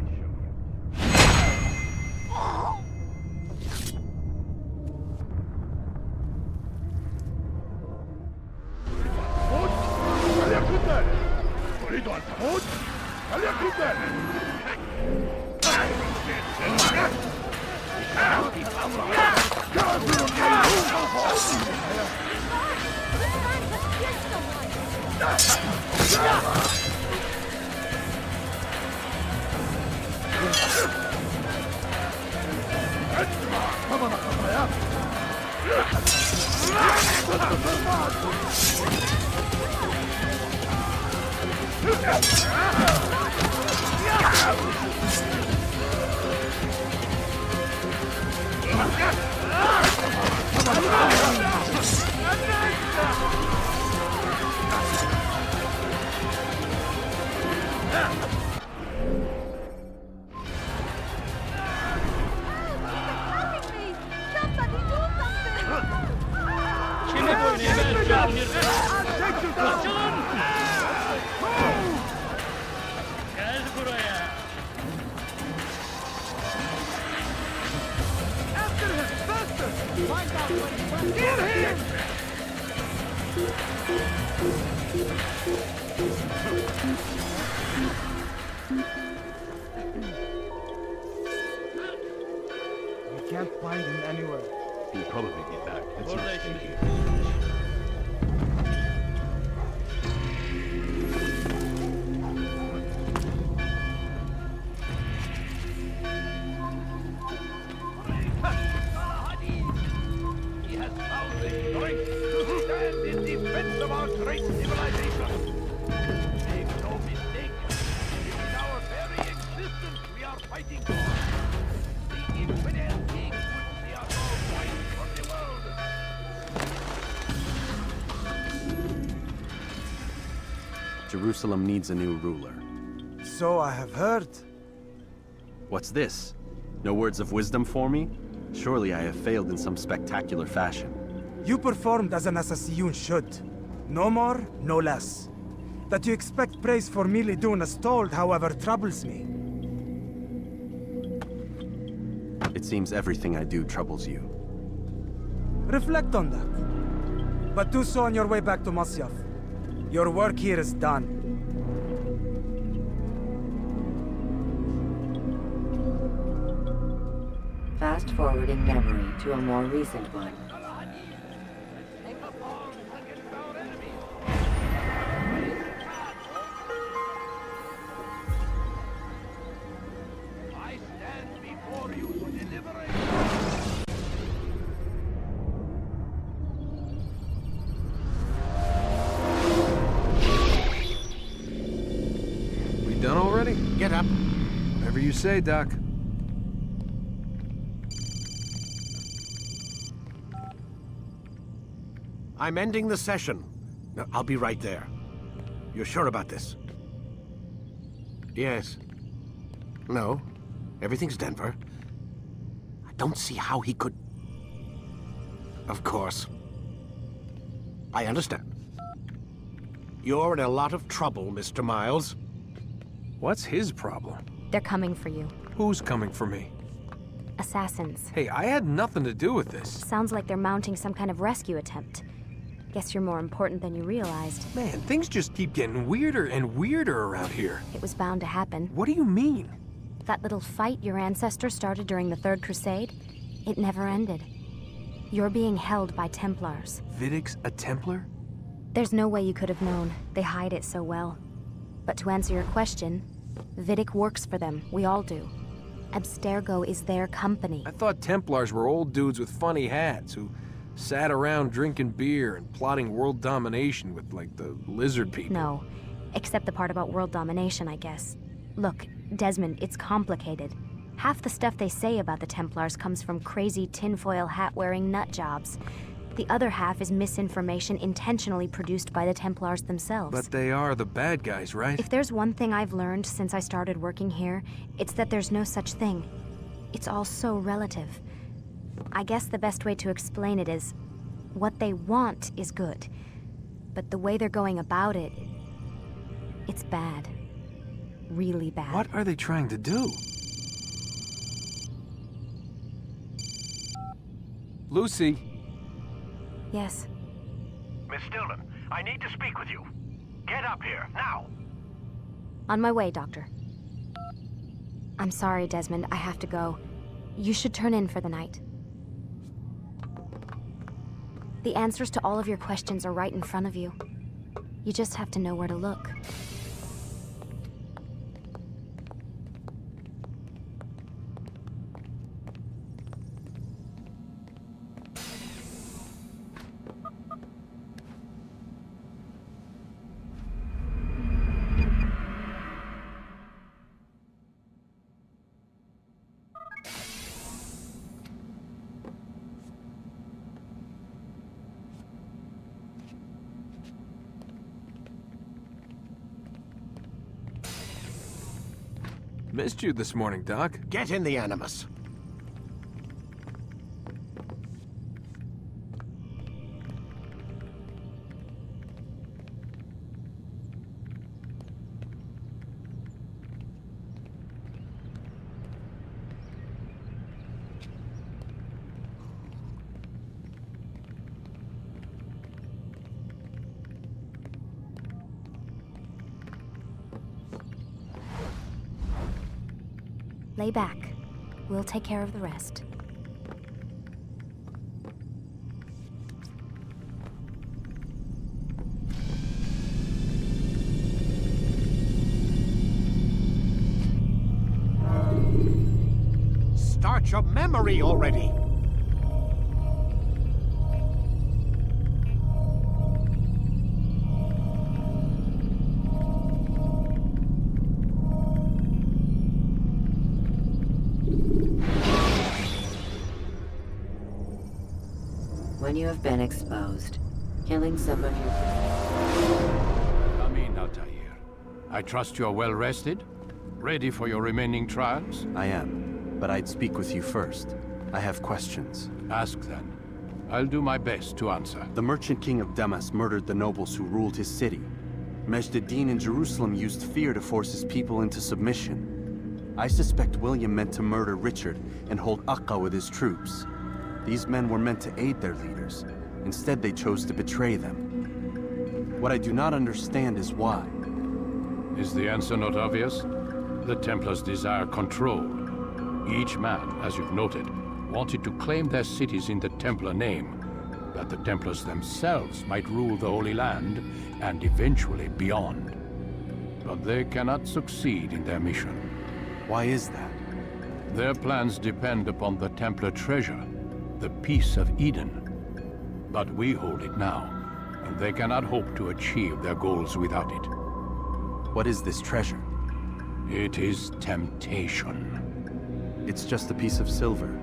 We can't find him anywhere. He'll probably be back. Let's not stay here. He has found the strength to stand in defense of our great civilization. Make no mistake, it is our very existence we are fighting for. The infidel king would see us all wiped from the world. Jerusalem needs a new ruler. So I have heard. What's this? No words of wisdom for me? Surely I have failed in some spectacular fashion. You performed as an assassin should. No more, no less. That you expect praise for merely doing as told, however, troubles me. It seems everything I do troubles you. Reflect on that. But do so on your way back to Masyaf. Your work here is done. Fast-forwarding memory to a more recent one. I stand before you to deliberate. We done already? Get up. Whatever you say, Doc. I'm ending the session. No, I'll be right there. You're sure about this? Yes. No. Everything's Denver. I don't see how he could... Of course. I understand. You're in a lot of trouble, Mr. Miles. What's his problem? They're coming for you. Who's coming for me? Assassins. Hey, I had nothing to do with this. Sounds like they're mounting some kind of rescue attempt. Guess you're more important than you realized. Man, things just keep getting weirder and weirder around here. It was bound to happen. What do you mean? That little fight your ancestor started during the Third Crusade, it never ended. You're being held by Templars. Vidic's a Templar? There's no way you could have known. They hide it so well. But to answer your question, Vidic works for them. We all do. Abstergo is their company. I thought Templars were old dudes with funny hats who sat around drinking beer and plotting world domination with, like, the lizard people. No, except the part about world domination, I guess. Look, Desmond, it's complicated. Half the stuff they say about the Templars comes from crazy tinfoil hat-wearing nut jobs. The other half is misinformation intentionally produced by the Templars themselves. But they are the bad guys, right? If there's one thing I've learned since I started working here, it's that there's no such thing. It's all so relative. I guess the best way to explain it is, what they want is good. But the way they're going about it, it's bad. Really bad. What are they trying to do? Lucy? Yes. Miss Stillman, I need to speak with you. Get up here, now! On my way, Doctor. I'm sorry, Desmond. I have to go. You should turn in for the night. The answers to all of your questions are right in front of you. You just have to know where to look. Missed you this morning, Doc. Get in the Animus. Lay back. We'll take care of the rest. Start your memory already! When you have been exposed, killing some of your... Come in, Altair. I trust you are well rested? Ready for your remaining trials? I am, but I'd speak with you first. I have questions. Ask then. I'll do my best to answer. The Merchant King of Damas murdered the nobles who ruled his city. Majd ad-Din in Jerusalem used fear to force his people into submission. I suspect William meant to murder Richard and hold Akka with his troops. These men were meant to aid their leaders. Instead, they chose to betray them. What I do not understand is why. Is the answer not obvious? The Templars desire control. Each man, as you've noted, wanted to claim their cities in the Templar name, that the Templars themselves might rule the Holy Land and eventually beyond. But they cannot succeed in their mission. Why is that? Their plans depend upon the Templar treasure, the Peace of Eden. But we hold it now, and they cannot hope to achieve their goals without it. What is this treasure? It is temptation. It's just a piece of silver.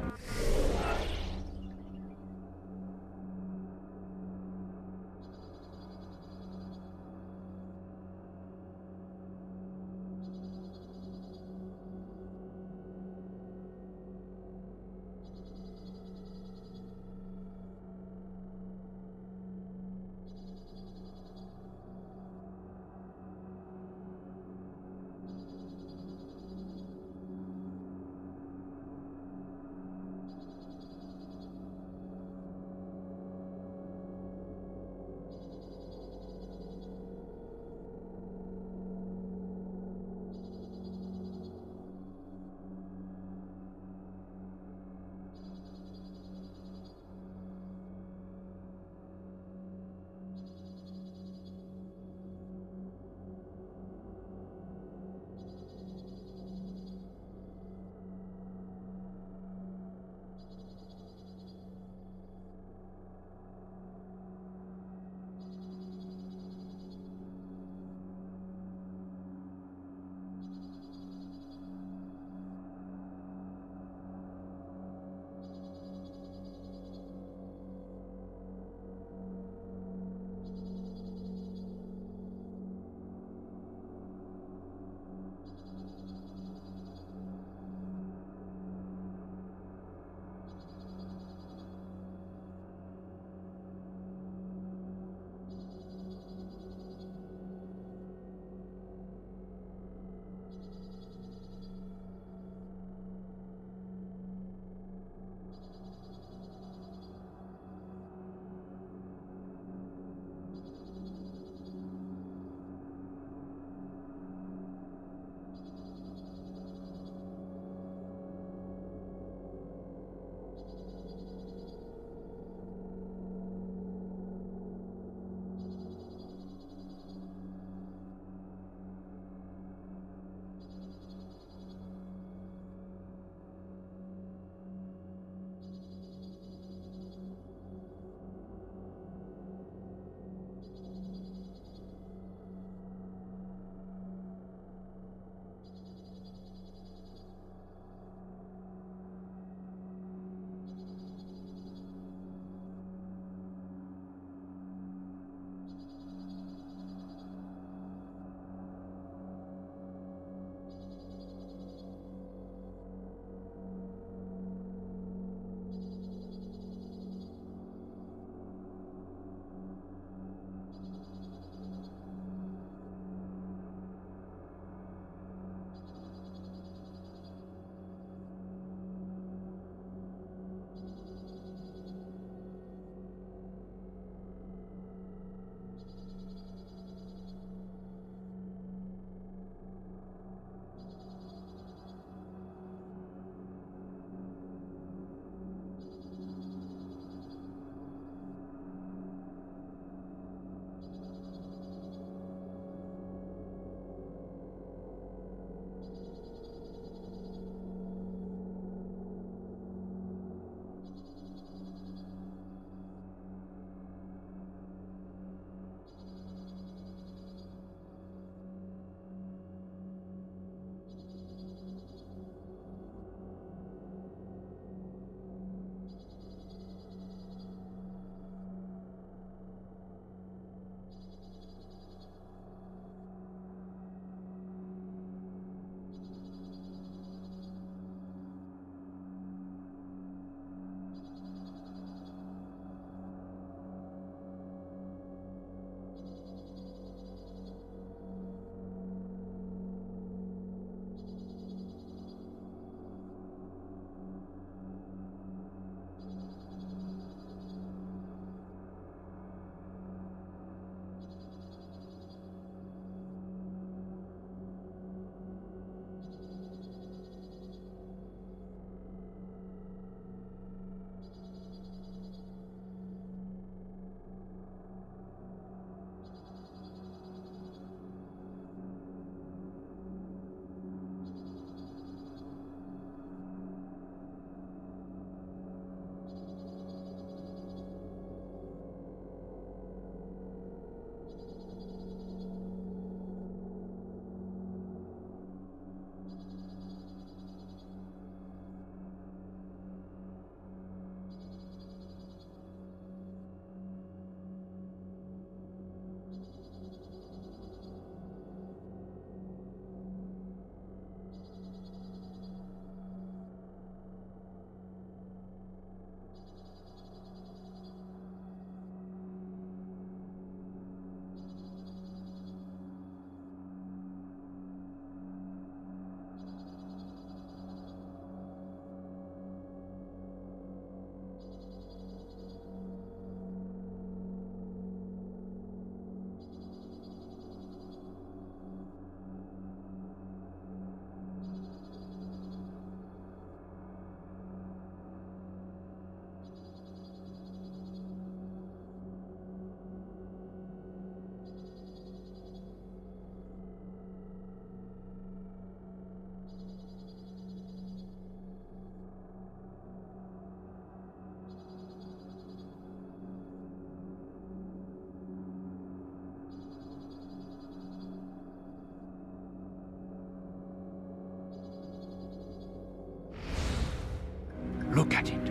Look at it.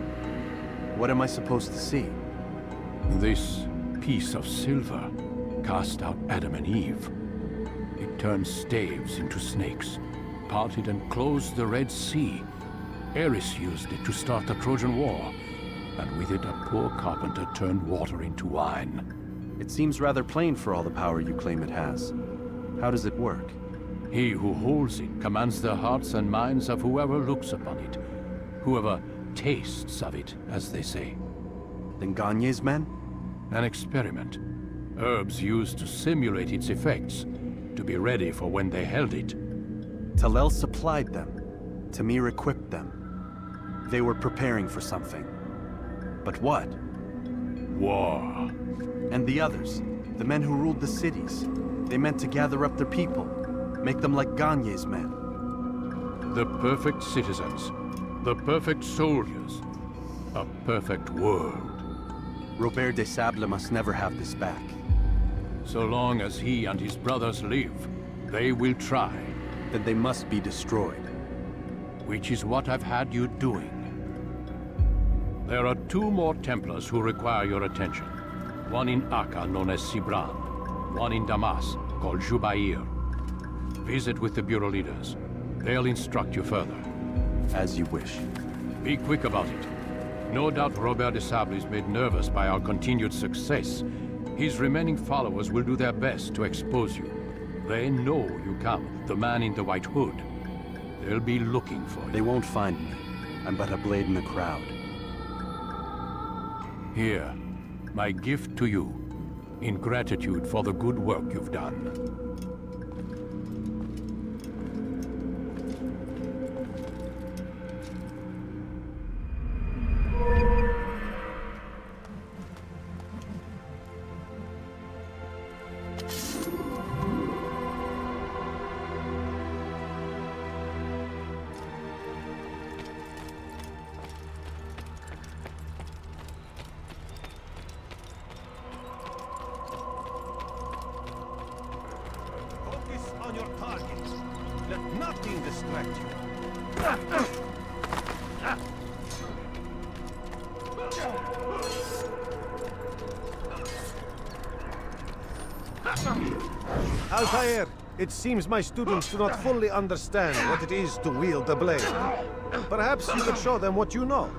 What am I supposed to see? This piece of silver cast out Adam and Eve. It turned staves into snakes, parted and closed the Red Sea. Ares used it to start the Trojan War, and with it a poor carpenter turned water into wine. It seems rather plain for all the power you claim it has. How does it work? He who holds it commands the hearts and minds of whoever looks upon it, whoever tastes of it, as they say. Then Gagne's men? An experiment. Herbs used to simulate its effects, to be ready for when they held it. Talel supplied them. Tamir equipped them. They were preparing for something. But what? War. And the others, the men who ruled the cities, they meant to gather up their people, make them like Gagne's men. The perfect citizens, the perfect soldiers, a perfect world. Robert de Sable must never have this back. So long as he and his brothers live, they will try. Then they must be destroyed. Which is what I've had you doing. There are 2 more Templars who require your attention. One in Akka, known as Sibran. One in Damas, called Jubair. Visit with the Bureau leaders. They'll instruct you further. As you wish. Be quick about it. No doubt Robert de Sable is made nervous by our continued success. His remaining followers will do their best to expose you. They know you come, the man in the white hood. They'll be looking for you. They won't find me. I'm but a blade in the crowd. Here, my gift to you, in gratitude for the good work you've done. On your target. Let nothing distract you. Altair, it seems my students do not fully understand what it is to wield the blade. Perhaps you could show them what you know.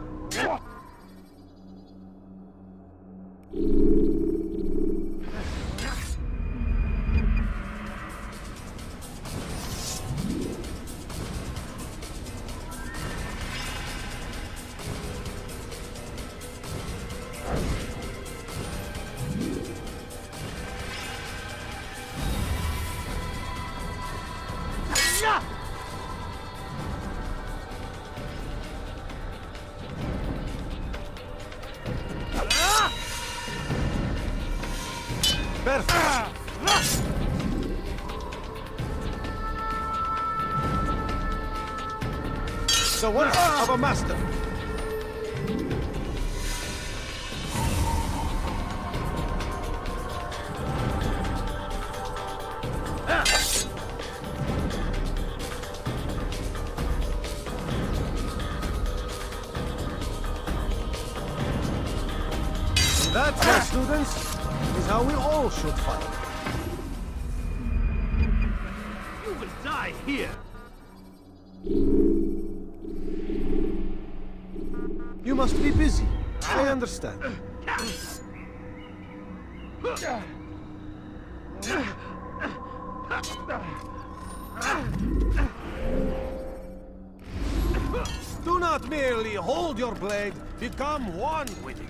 The work of a master. And that, my students, is how we all should fight. You will die here. You must be busy. I understand. Do not merely hold your blade, become one with it.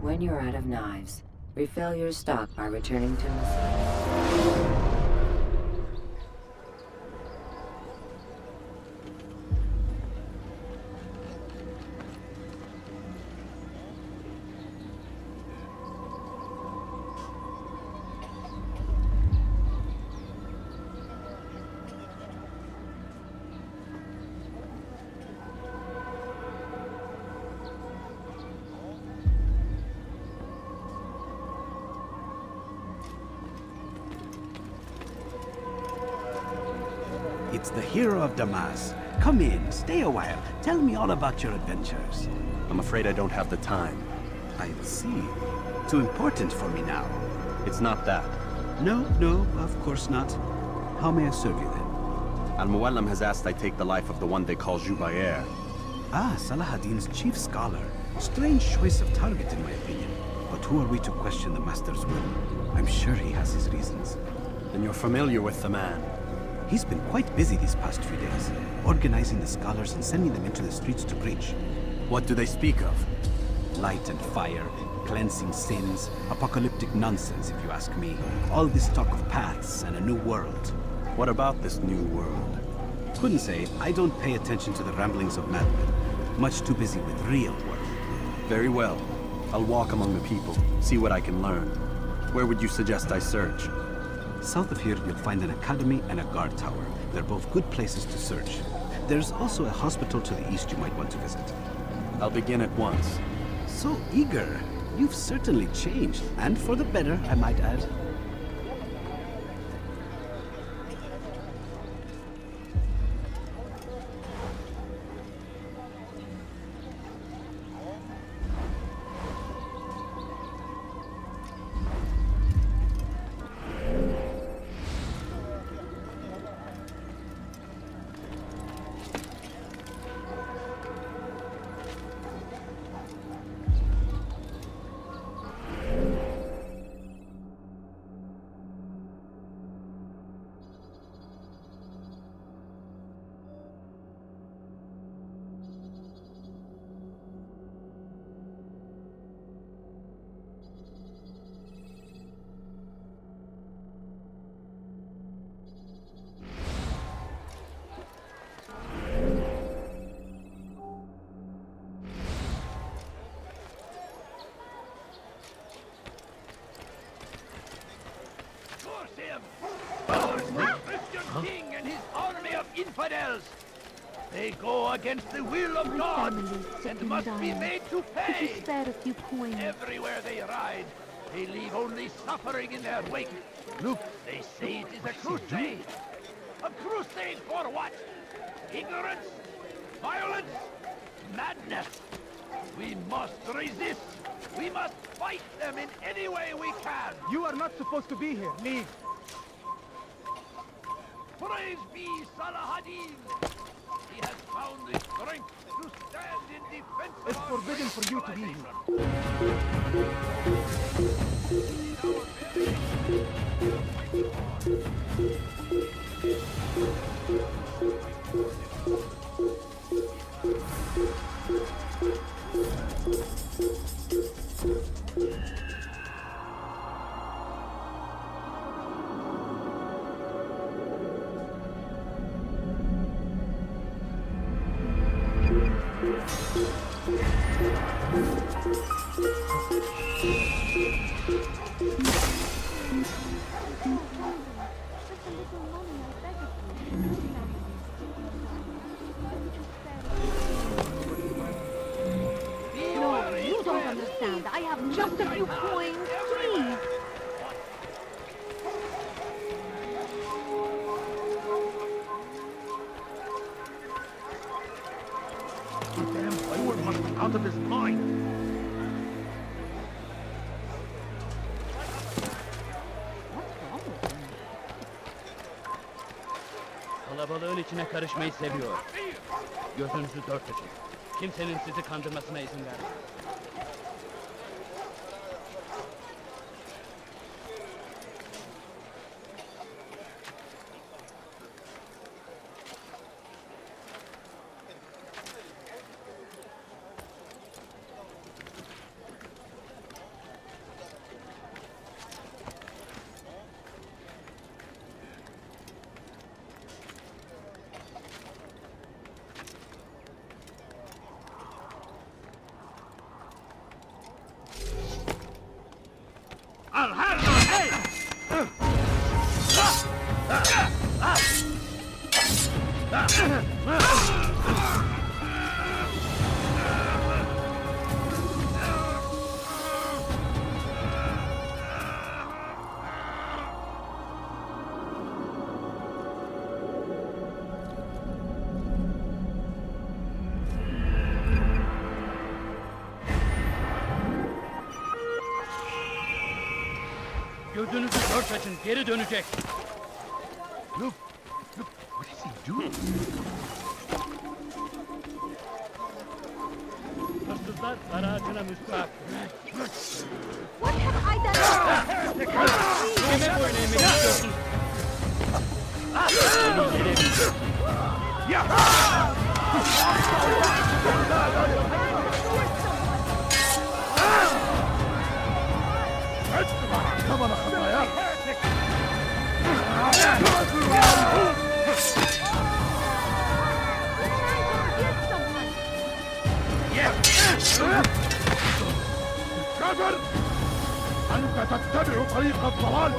When you're out of knives, refill your stock by returning to Messiah. It's the hero of Damas. Come in, stay a while. Tell me all about your adventures. I'm afraid I don't have the time. I see. Too important for me now. It's not that. No, of course not. How may I serve you then? Al-Muallim has asked I take the life of the one they call Gigabyte. Ah, Salahadin's chief scholar. Strange choice of target, in my opinion. But who are we to question the Master's will? I'm sure he has his reasons. Then you're familiar with the man. He's been quite busy these past few days, organizing the scholars and sending them into the streets to preach. What do they speak of? Light and fire, cleansing sins, apocalyptic nonsense, if you ask me. All this talk of paths and a new world. What about this new world? Couldn't say. I don't pay attention to the ramblings of madmen. Much too busy with real work. Very well. I'll walk among the people, see what I can learn. Where would you suggest I search? South of here, you'll find an academy and a guard tower. They're both good places to search. There's also a hospital to the east you might want to visit. I'll begin at once. So eager. You've certainly changed, and for the better, I might add. King and his army of infidels. They go against the will of God and must be made to pay. Could you spare a few coins? Everywhere they ride, they leave only suffering in their wake. Look, they say it is a crusade. A crusade for what? Ignorance? Violence? Madness? We must resist. We must fight them in any way we can. You are not supposed to be here. Leave. Praise be Salahadin! He has found the strength to stand in defense of It's our forbidden great for you to be No, you don't understand. I have just a few coins. Please. damn fool must be out of his mind. Kalabalığın içine karışmayı seviyor. Gözünüzü dört açın. Kimsenin sizi kandırmasına izin vermeyin. I'll have your head! Gözünüzü dört açın, geri dönecek. Look, what is he doing? Hırsızlar dar ağacına müstahak. What have I done? Kime boyun eğmek istiyorsunuz? Come on, خطايا. كافر! أنت تتبع طريق الضلال!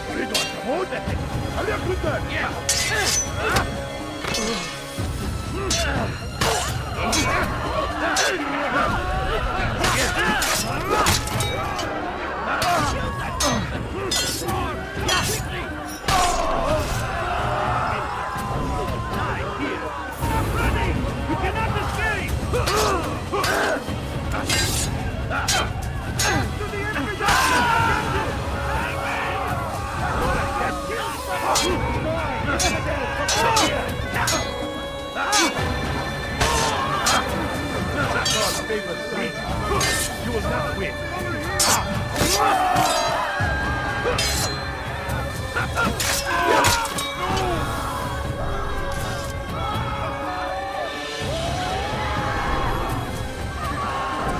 تريد أن تموت؟ هل يكن ذلك؟ You will not win.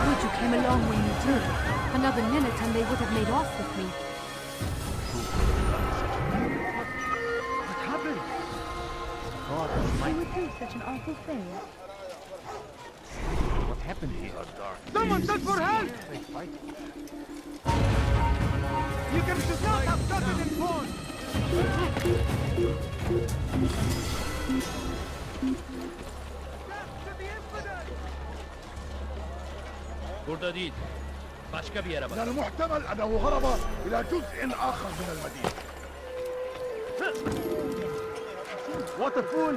Good you came along when you did. Another minute and they would have made off with me. What happened? God Why would do such an awful thing? what happened here? Someone send for help! They fight. You can should not have gotten informed! Burada değil. Başka bir yere من bak. المحتمل أنه هرب إلى جزء آخر من المدينة. What a fool!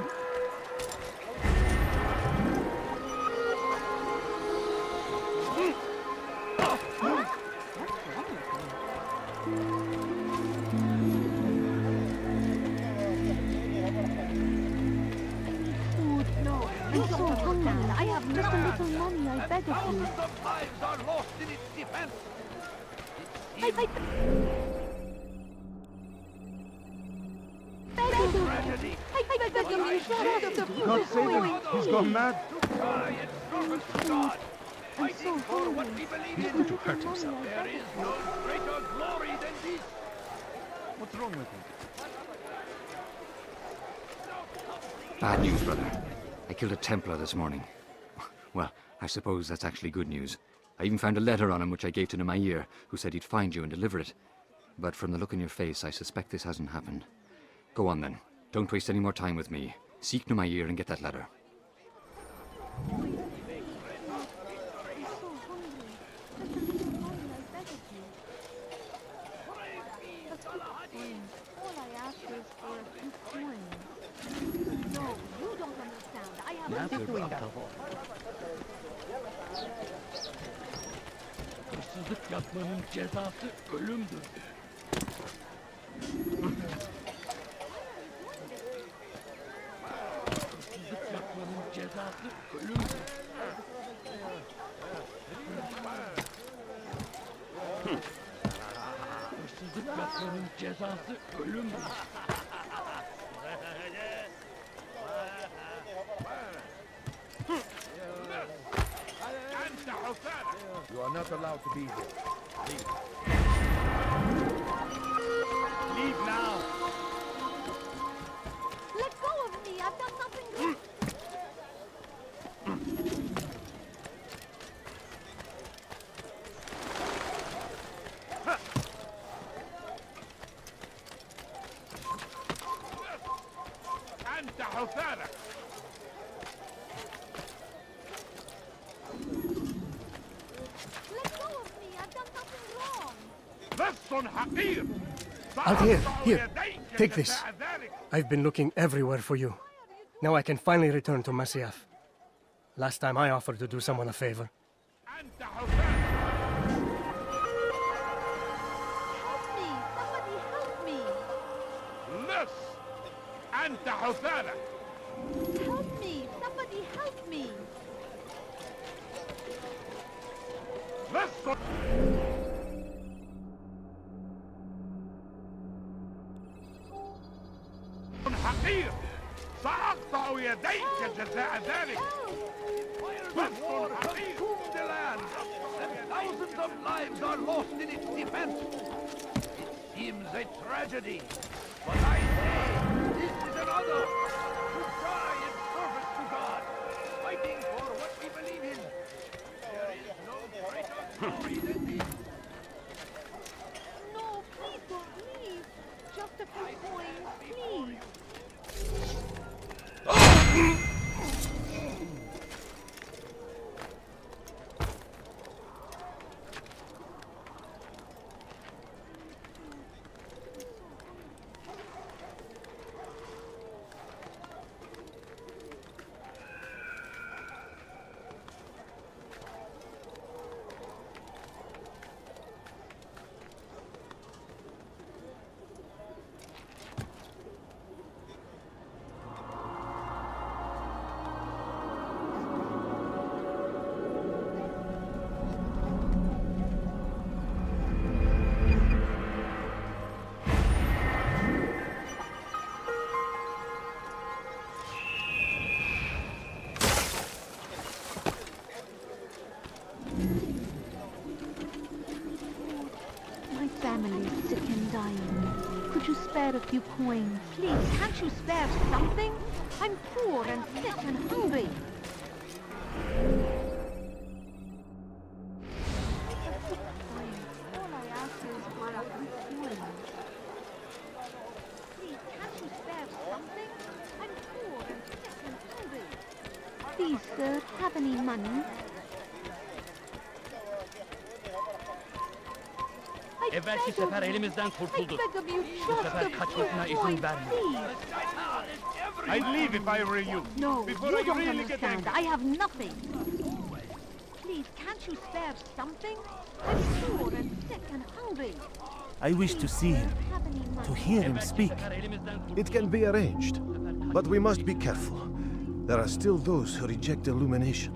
Food, no. I'm so hungry. I have just a little money, I beg of you. Thousands of lives are lost in its defense. I beg of you. I beg of you, shut up. The food God is save him! going He's gone mad! Try and servants of God. I'm so For what hungry. we believe He's in. going to hurt himself. There is no greater glory than this. What's wrong with him? Bad news, brother. I killed a Templar this morning. Well, I suppose that's actually good news. I even found a letter on him which I gave to Nemair, who said he'd find you and deliver it. But from the look in your face, I suspect this hasn't happened. Go on then. Don't waste any more time with me. Seek Nemair and get that letter. All I ask is for a few coins. No, you don't understand. I have a different... Hırsızlık yapmanın cezası ölümdür. Hırsızlık yapmanın cezası ölümdür. Hırsızlık yapmanın cezası ölümdür. You are not allowed to be here. Leave. Leave now. Let go of me! I've done nothing wrong! أنت حثالك. Let go of me! I've done nothing wrong! لص حقير. Here, take this. I've been looking everywhere for you. Now I can finally return to Masyaf. Last time I offered to do someone a favor. أنت حثالك. أنت حثالة. Help me! Somebody help me! لص حقير. سأقطع يديك جزاء ذلك. لص حقير. The land, and thousands of lives are lost in its defense. It seems a tragedy, but I say this is an honor to die in service to God, fighting for what we believe in. There is no greater glory than this. No, please don't leave. Just a few coins, please. Family is sick and dying. Could you spare a few coins? Please, can't you spare something? I'm poor and sick and hungry. All I ask is for a few coins. Please, can't you spare something? I'm poor and sick and hungry. Please, sir, have any money? Evvelki sefer elimizden kurtuldu. Bu sefer kaçmasına izin vermeyin. I'd leave if I were you. No, Before you I don't really get understand. angry. I have nothing. Please, can't you spare something? I'm poor and sick and hungry. I wish to see him, to hear him speak. It can be arranged, but we must be careful. There are still those who reject illumination.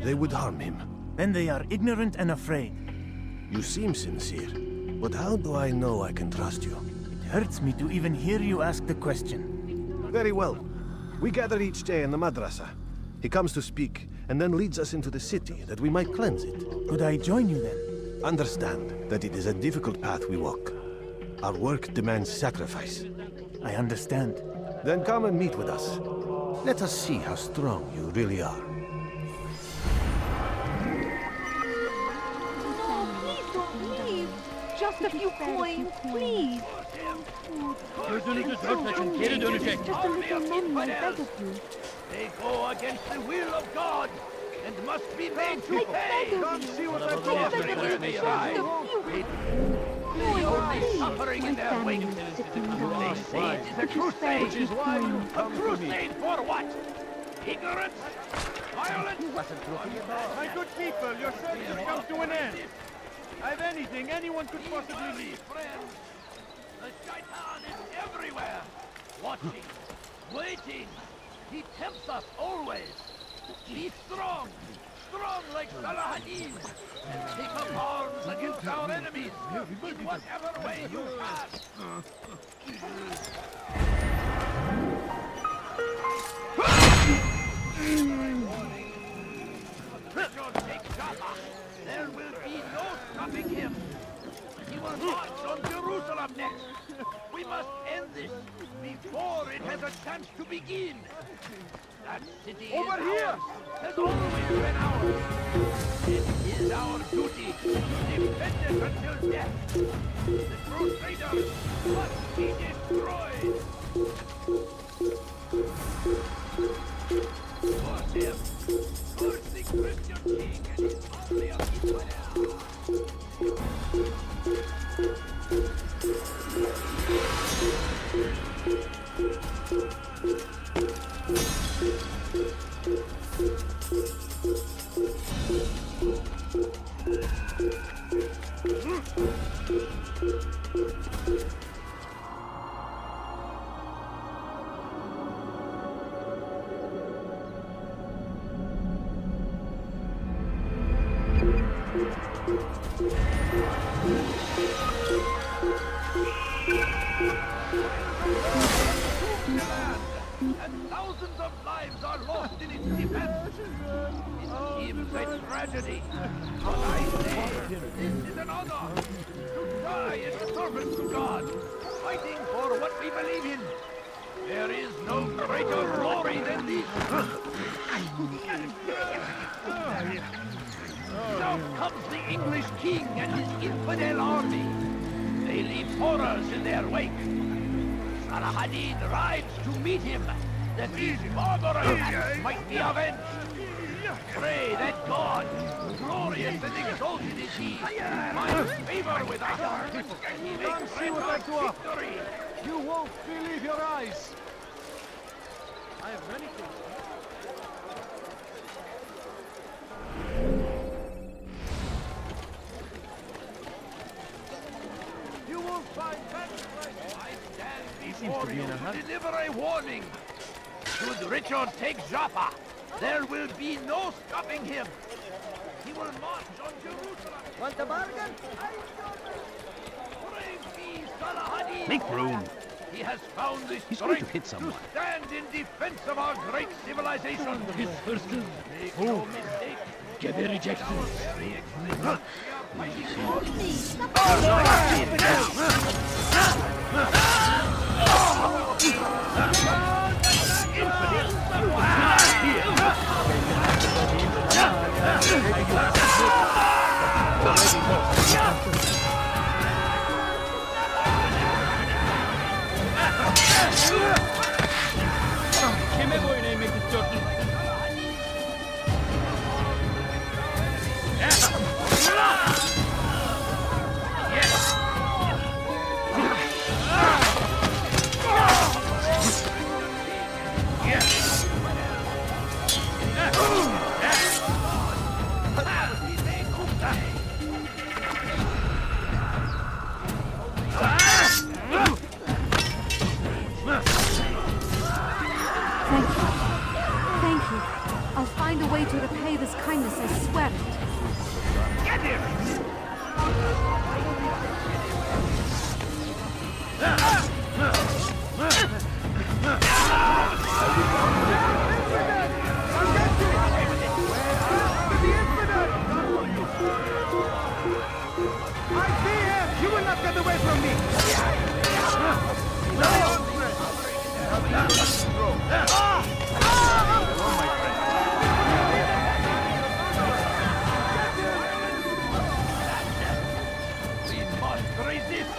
They would harm him. Then they are ignorant and afraid. You seem sincere, but how do I know I can trust you? It hurts me to even hear you ask the question. Very well. We gather each day in the madrasa. He comes to speak, and then leads us into the city, that we might cleanse it. Could I join you then? Understand that it is a difficult path we walk. Our work demands sacrifice. I understand. Then come and meet with us. Let us see how strong you really are. Just a few coins, please. Gözünüzü dört açın, geri dönecek. Just a little money, I beg of you. They go against the will of God and must be made to pay. Come see what I've They got. everywhere they arrive. The only suffering in their wake. They say it is a crusade. Which is why you A come to me. crusade for what? Ignorance? Violence? My good people, your service has come to an end. I've anything anyone could possibly need. Friends, the shaitan is everywhere. Watching, waiting. He tempts us always. Be strong. Strong like Salah-ad-Din. And take up arms against our enemies in whatever way you can. Richard takes Jaffa. There will be no stopping him. He will march on Jerusalem next. We must end this before it has a chance to begin. That city Over is here! ours, has always been ours. It is our duty to defend it until death. The Crusaders must be destroyed. Curse him! Curse the Christian king and his army of Israel! and thousands of lives are lost in its defense. It seems a tragedy, but I say this is an honor to die as servants to God, fighting for what we believe in. There is no greater glory than this. Now comes the English king and his infidel army. They leave horrors in their wake. Salah ad-Din rides to meet him, that these barbarous acts might be avenged. Pray that God, glorious and exalted is he, finds favor with us, and he may grant us victory. You won't believe your eyes. I have many things. You will find better place. I stand before you to deliver a warning. Should Richard take Jaffa, there will be no stopping him. He will march on Jerusalem. Want a bargain? Brave be Salah ad-Din. Make room. He has found the He's going to strength hit someone. stand in defense of our great civilization. His first is... Make no mistake. Get the rejected. Kime boyun eğmek istiyorsun? Thank you. I'll find a way to repay this kindness, I swear it. Get him! I see him! You will not get away from me! We must resist!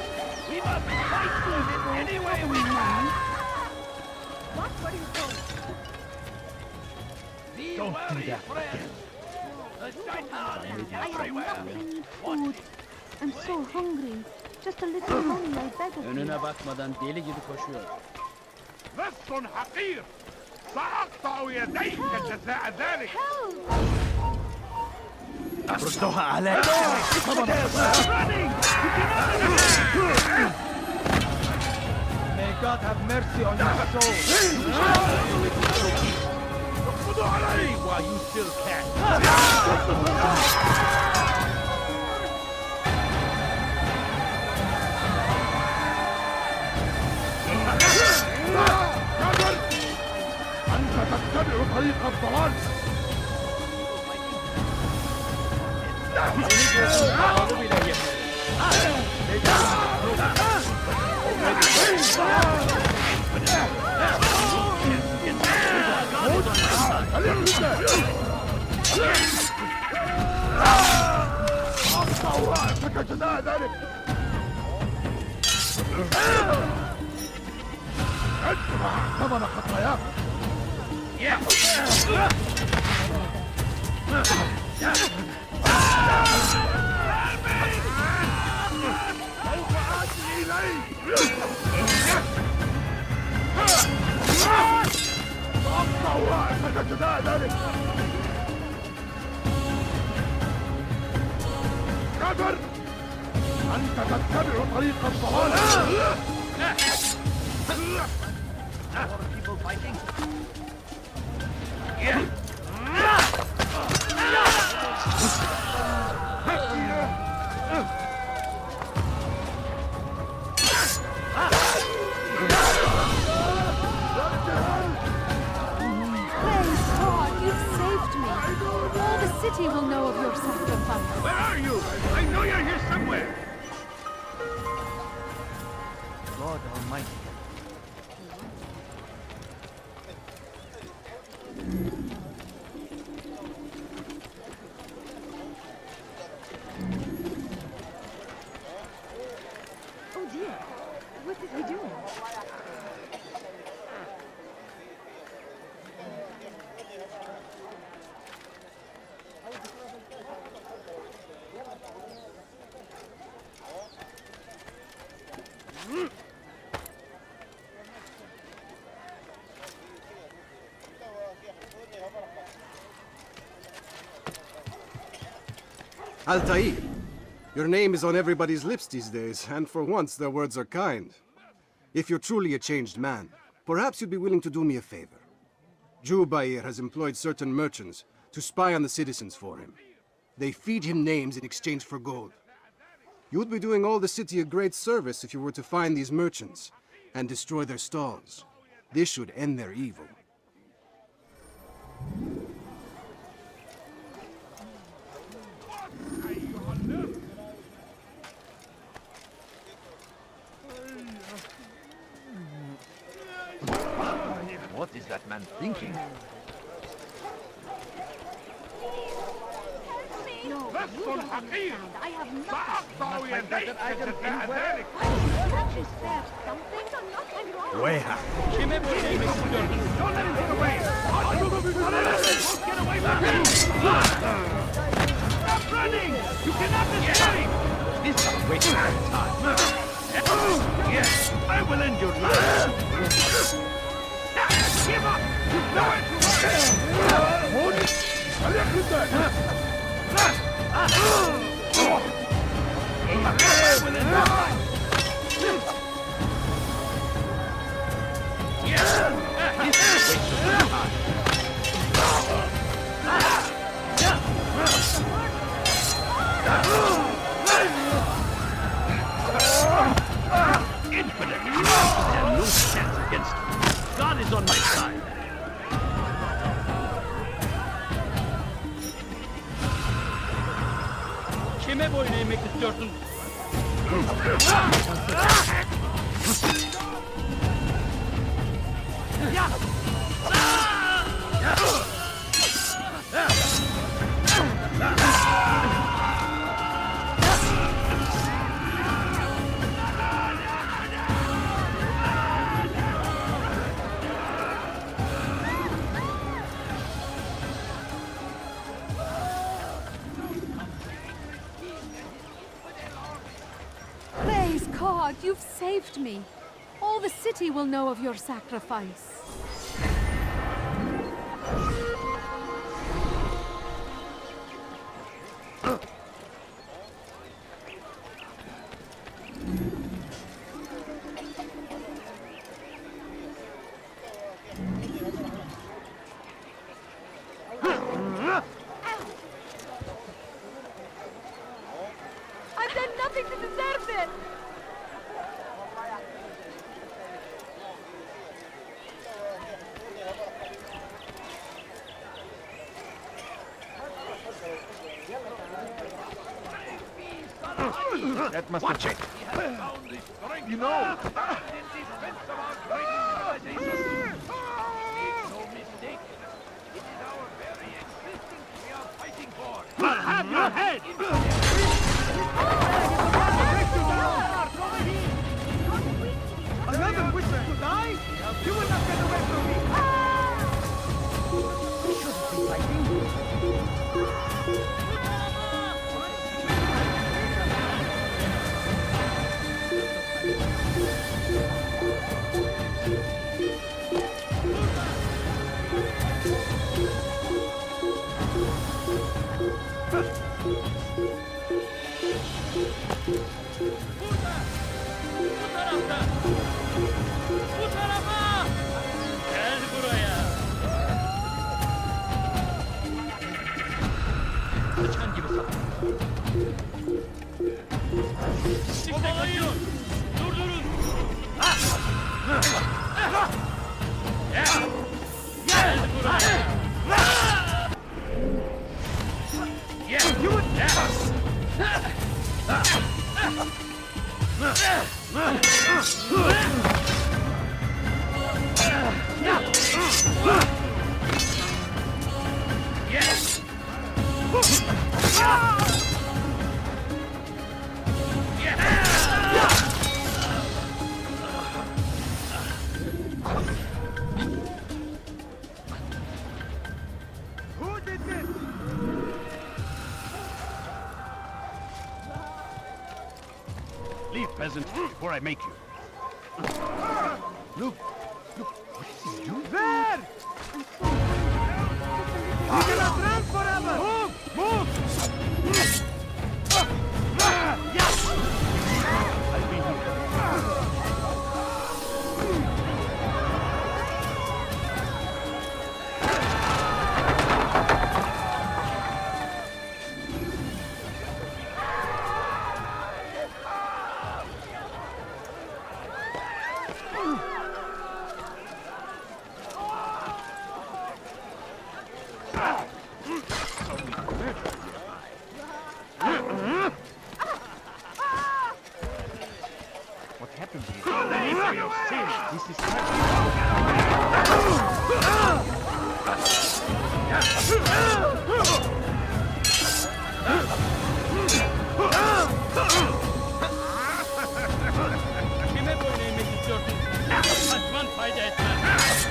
We must fight in any way we can! What? What are you doing? Be Don't do wary, that. friends! The shaitan is I have everywhere! nothing. I need food. I'm so hungry. Just a little money, I beg of you. Önüne bakmadan deli gibi koşuyor. لص حقير سأقطع يديك جزاء ذلك ردها عليك. May God have mercy on your soul. اقبضوا علي while you still can. أنت تتبع طريق الضلال. جزاء ذلك. ادفع ثمن خطاياك. سوف آتي إليك. سأقطع رأسك جزاء ذلك. كافر! أنت تتبع طريق الضلال. More people fighting? Altair, your name is on everybody's lips these days, and for once their words are kind. If you're truly a changed man, perhaps you'd be willing to do me a favor. Gigabyte has employed certain merchants to spy on the citizens for him. They feed him names in exchange for gold. You'd be doing all the city a great service if you were to find these merchants and destroy their stalls. This should end their evil. What is that man thinking? No, you don't understand. I have nothing. Can't you spare something? I'm not wrong. Weha. Don't let him get away! Get away from him! Stop running! You cannot destroy him! This is a waste of time. Yes, I will end your life. Give up! You know it! Hold it! Infinite. There are no chance against me. God is on my side. Kime boyun eğmek istiyorsun? Praise God, you've saved me. All the city will know of your sacrifice. I've done nothing to deserve it. That must watch it. You know. I'll have your head! Another wishes to die? You will not get away from me! You shouldn't be fighting. Bu tarafa! Gel buraya! Sıçan gibi sapın. İşte kaçıyor! Durdurun! Gel buraya! Who did this? Leave, peasant, before I make you. Look, what is he doing? There! You cannot run forever! Move! What happened here? Pay for your sins. This is Kime böyle yemek istiyorsun? Kaçman fayda etmez.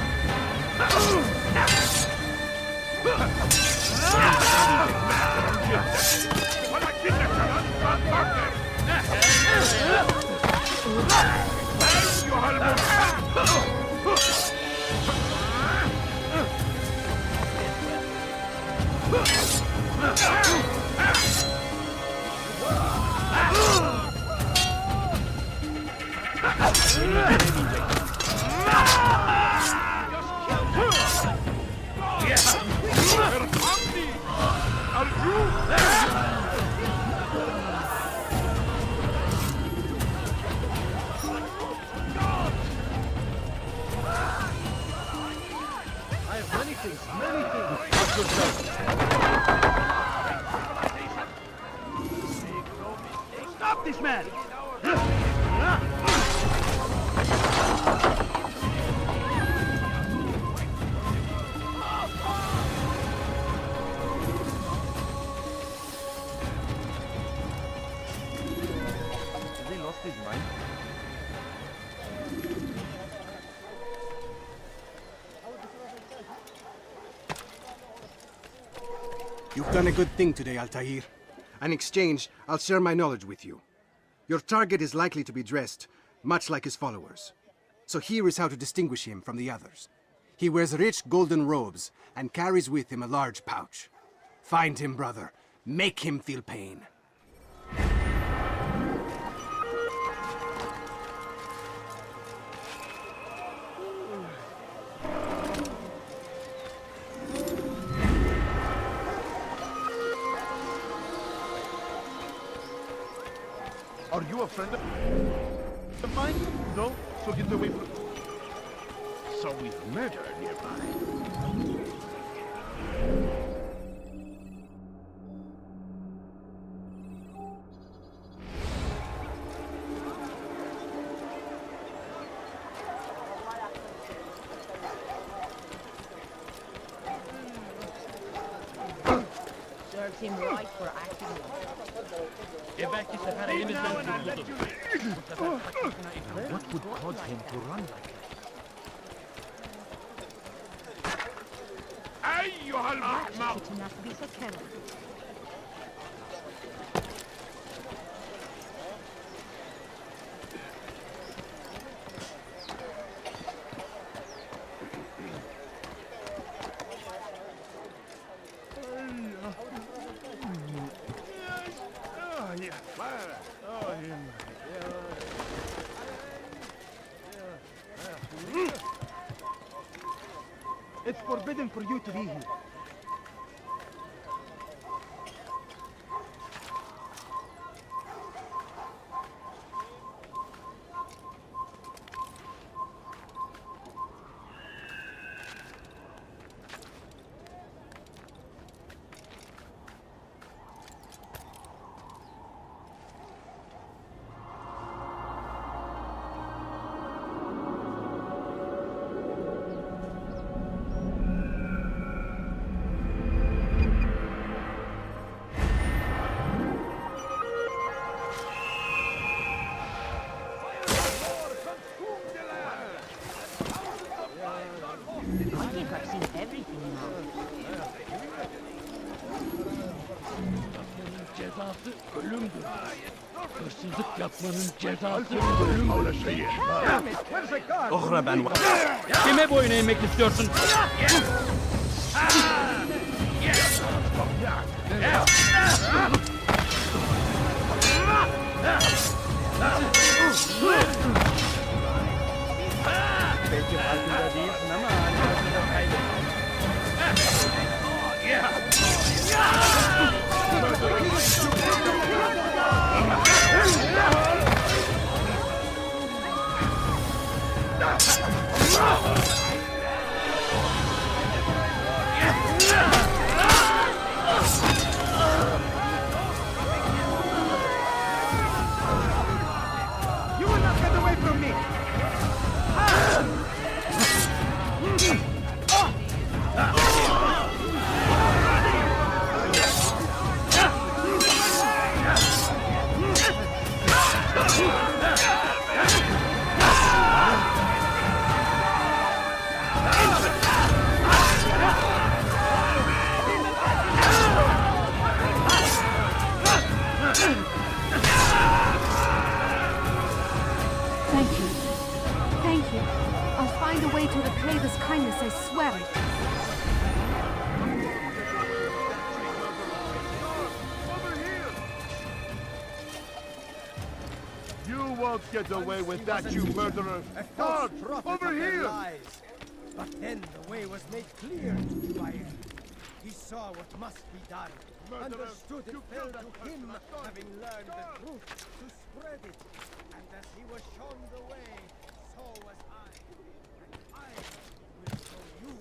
I have many things. Watch yourself. Stop this man! Has he lost his mind? You've done a good thing today, Altair. In exchange, I'll share my knowledge with you. Your target is likely to be dressed much like his followers. So here is how to distinguish him from the others. He wears rich golden robes and carries with him a large pouch. Find him, brother. Make him feel pain. Are you a friend of mine? No? So get away from... So we've murder nearby. Serves him right for acting. Belki sefer elimizden kurtuldu. Bu sefer taktikine itham. What would cause him to run like that? أيها الأحمق! It's forbidden for you to be here. I think I've seen everything now. Cezası ölümdür. Hırsızlık yapmanın cezası ölümdür. أخرى بأنواع. Kime boyun eğmek istiyorsun? Belki farkında değilsin ama arkasında kaybettin. Father's kindness, I swear it. You won't get away with that, you murderer! Guard, over here! Lies. But then the way was made clear to Gigabyte. He saw what must be done, understood it fell to him, having learned the truth, to spread it. And as he was shown the way, so was I. And I will show you.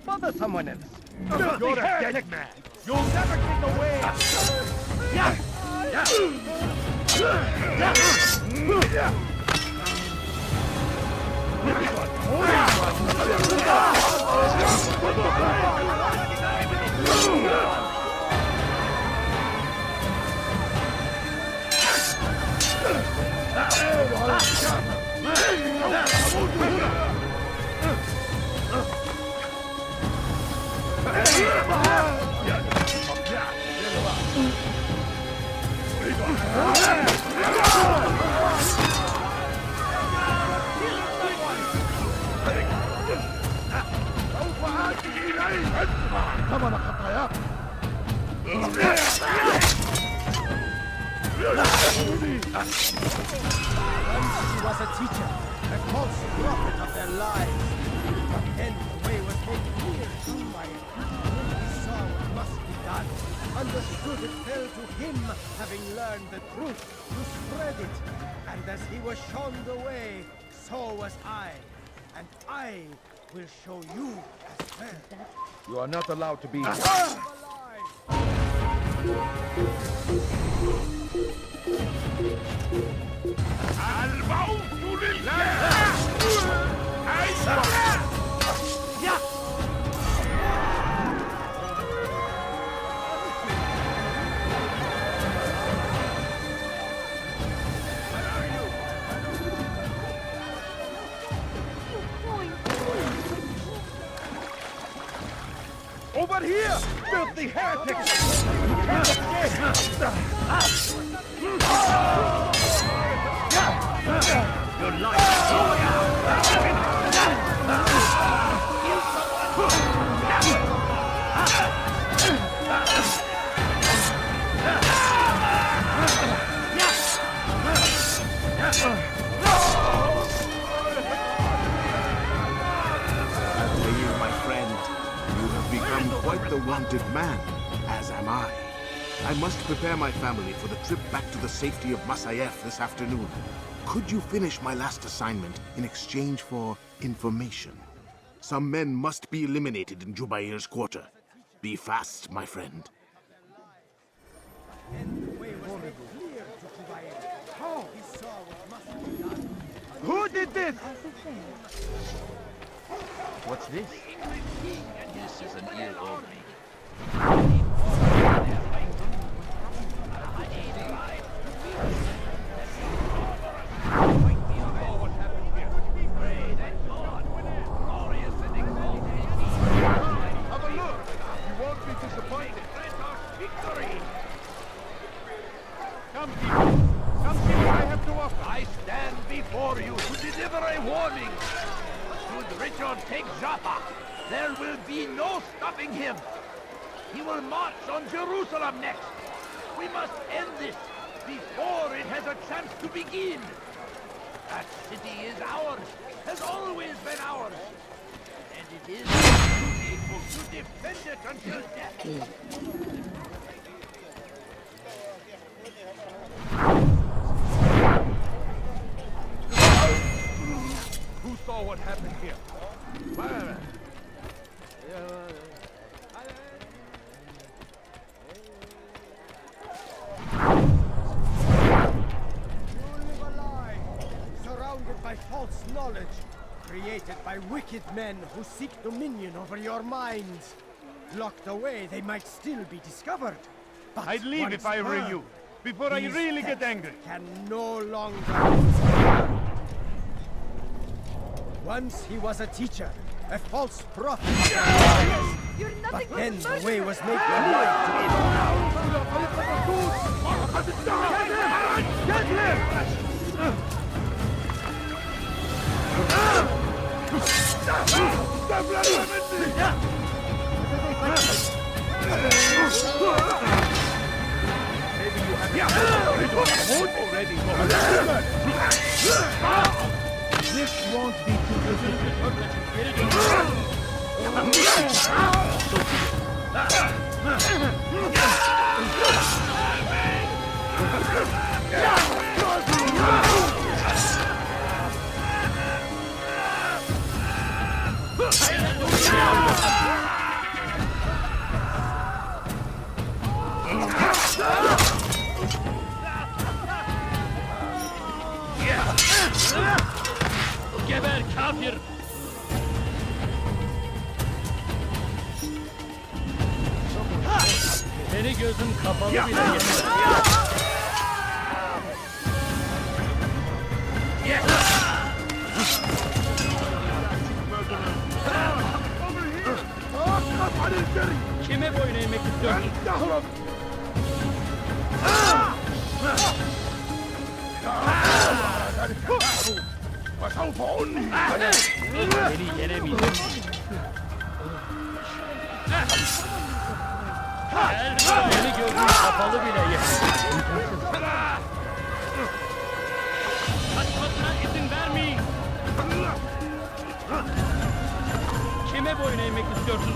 Bother someone else. You're a dead man. You'll never get away. Once he was a teacher, a false prophet of their lives. But then the way was made clear to Gigabyte. He saw what must be done, understood it fell to him, having learned the truth, to spread it. And as he was shown the way, so was I. And I will show you as well. You are not allowed to be here. Over here! Filthy heretics! Your life is quite the wanted man, as am I. I must prepare my family for the trip back to the safety of Masayef this afternoon. Could you finish my last assignment in exchange for information? Some men must be eliminated in Jubair's quarter. Be fast, my friend. Who did this? What's this? This is an ear only. Have a look. You won't be disappointed. Victory. Come, people. Come see what I have to offer. I stand before you to deliver a warning. Should Richard take Jaffa, there will be no stopping him. He will march on Jerusalem next. We must end this before it has a chance to begin. That city is ours, has always been ours. And it is our duty to defend it until death. know what happened here. Surrounded by false knowledge, created by wicked men who seek dominion over your minds. Locked away, they might still be discovered. But I'd leave if I were you, before I really get angry. Can no longer. Once he was a teacher, a false prophet. But then the way was made clear to be Get him! This won't be too Geber kafir! Seni gözüm kapalı bile yeter. Kime boyun eğmek istiyorsun? Beni yenemeyeceksin. Beni gözüm kapalı bile yeter. Kaçmasına izin vermeyin. Kime boyun eğmek istiyorsun?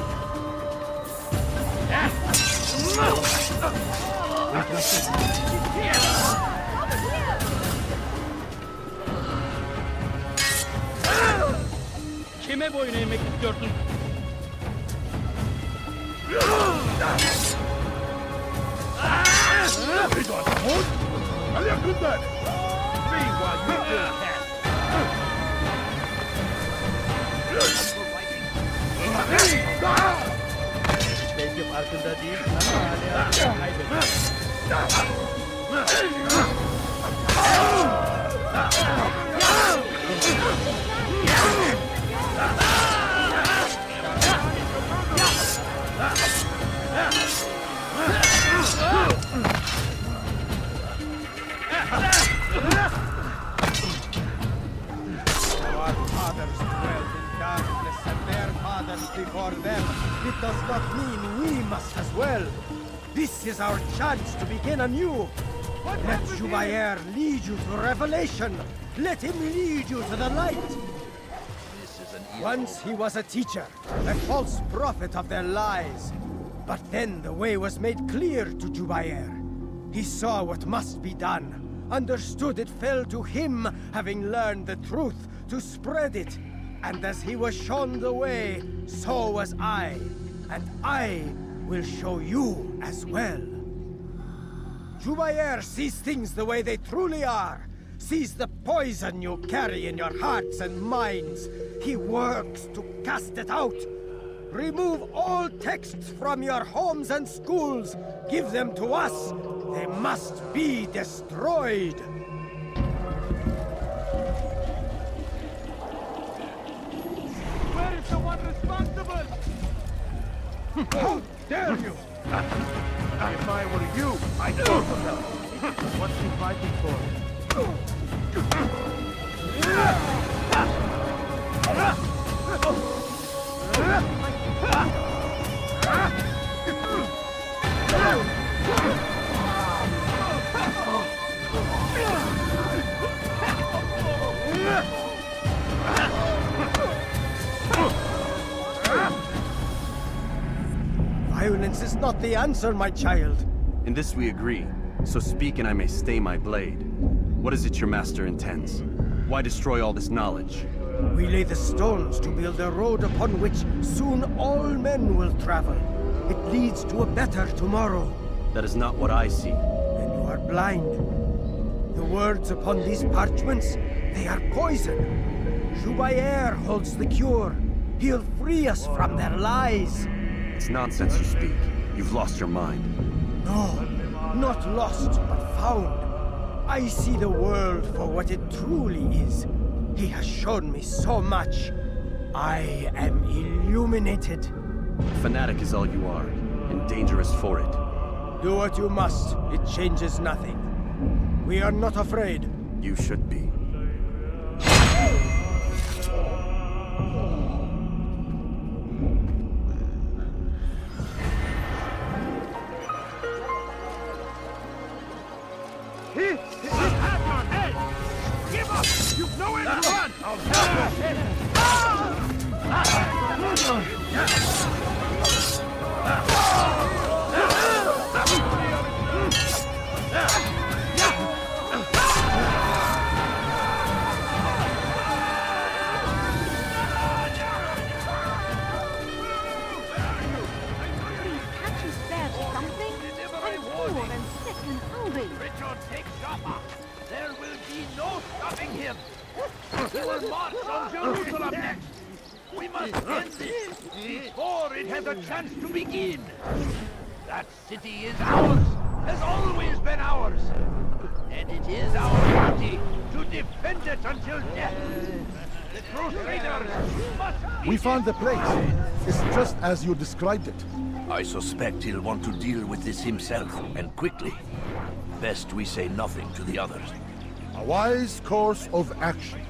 Kime boyun eğmek istiyorsun? Belki farkında değilsin ama hala kaybediyorsun. Our fathers dwelled in darkness and their fathers before them. It does not mean we must as well. This is our chance to begin anew. Let Jubair lead you to revelation. Let him lead you to the light. Once he was a teacher, a false prophet of their lies. But then the way was made clear to Jubair. He saw what must be done, understood it fell to him, having learned the truth, to spread it. And as he was shown the way, so was I. And I will show you as well. Jubair sees things the way they truly are. Sees the poison you carry in your hearts and minds. He works to cast it out. Remove all texts from your homes and schools. Give them to us. They must be destroyed. Where is the one responsible? How dare you! If I were you, I'd go for them. What's he fighting for? Violence is not the answer, my child. In this we agree, so speak and I may stay my blade. What is it your master intends? Why destroy all this knowledge? We lay the stones to build a road upon which soon all men will travel. It leads to a better tomorrow. That is not what I see. Then you are blind. The words upon these parchments, they are poison. Jubayer holds the cure. He'll free us from their lies. It's nonsense you speak. You've lost your mind. No, not lost, but found. I see the world for what it truly is. He has shown me so much. I am illuminated. Fanatic is all you are, and dangerous for it. Do what you must. It changes nothing. We are not afraid. You should be. Give up! You've nowhere to run! I'll have your head! Can't you spare something? I'm poor and sick and hungry. Richard, take Jaffa. There will be no stopping him. He will march on Jerusalem next. We must end this before it has a chance to begin. That city is ours, has always been ours. And it is our duty to defend it until death. The Crusaders must be... We found the place. It's just as you described it. I suspect he'll want to deal with this himself, and quickly. Best we say nothing to the others. A wise course of action.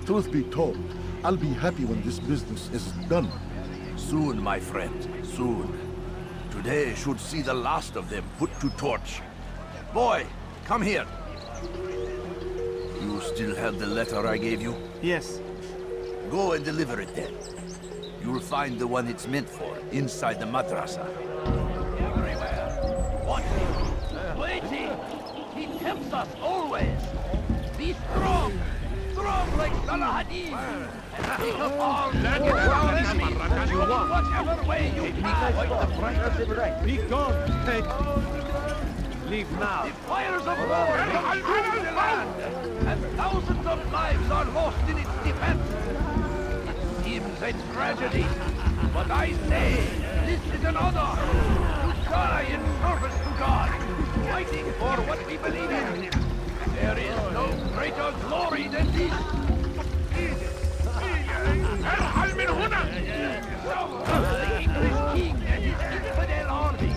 Truth be told, I'll be happy when this business is done. Soon, my friend, soon. Today should see the last of them put to torch. Boy, come here. You still have the letter I gave you? Yes. Go and deliver it then. You'll find the one it's meant for inside the madrasa. Everywhere. Watch him. Waiting. He tempts us always. Be strong. Strong like Salahadin. And take up arms. Whatever way you can. Be gone, Ted. Leave now. The fires of war have consumed the land, and thousands of lives are lost in its defense. It seems a tragedy, but I say this is an honor to die in service to God, fighting for what we believe in. There is no greater glory than this. The English king and his infidel army.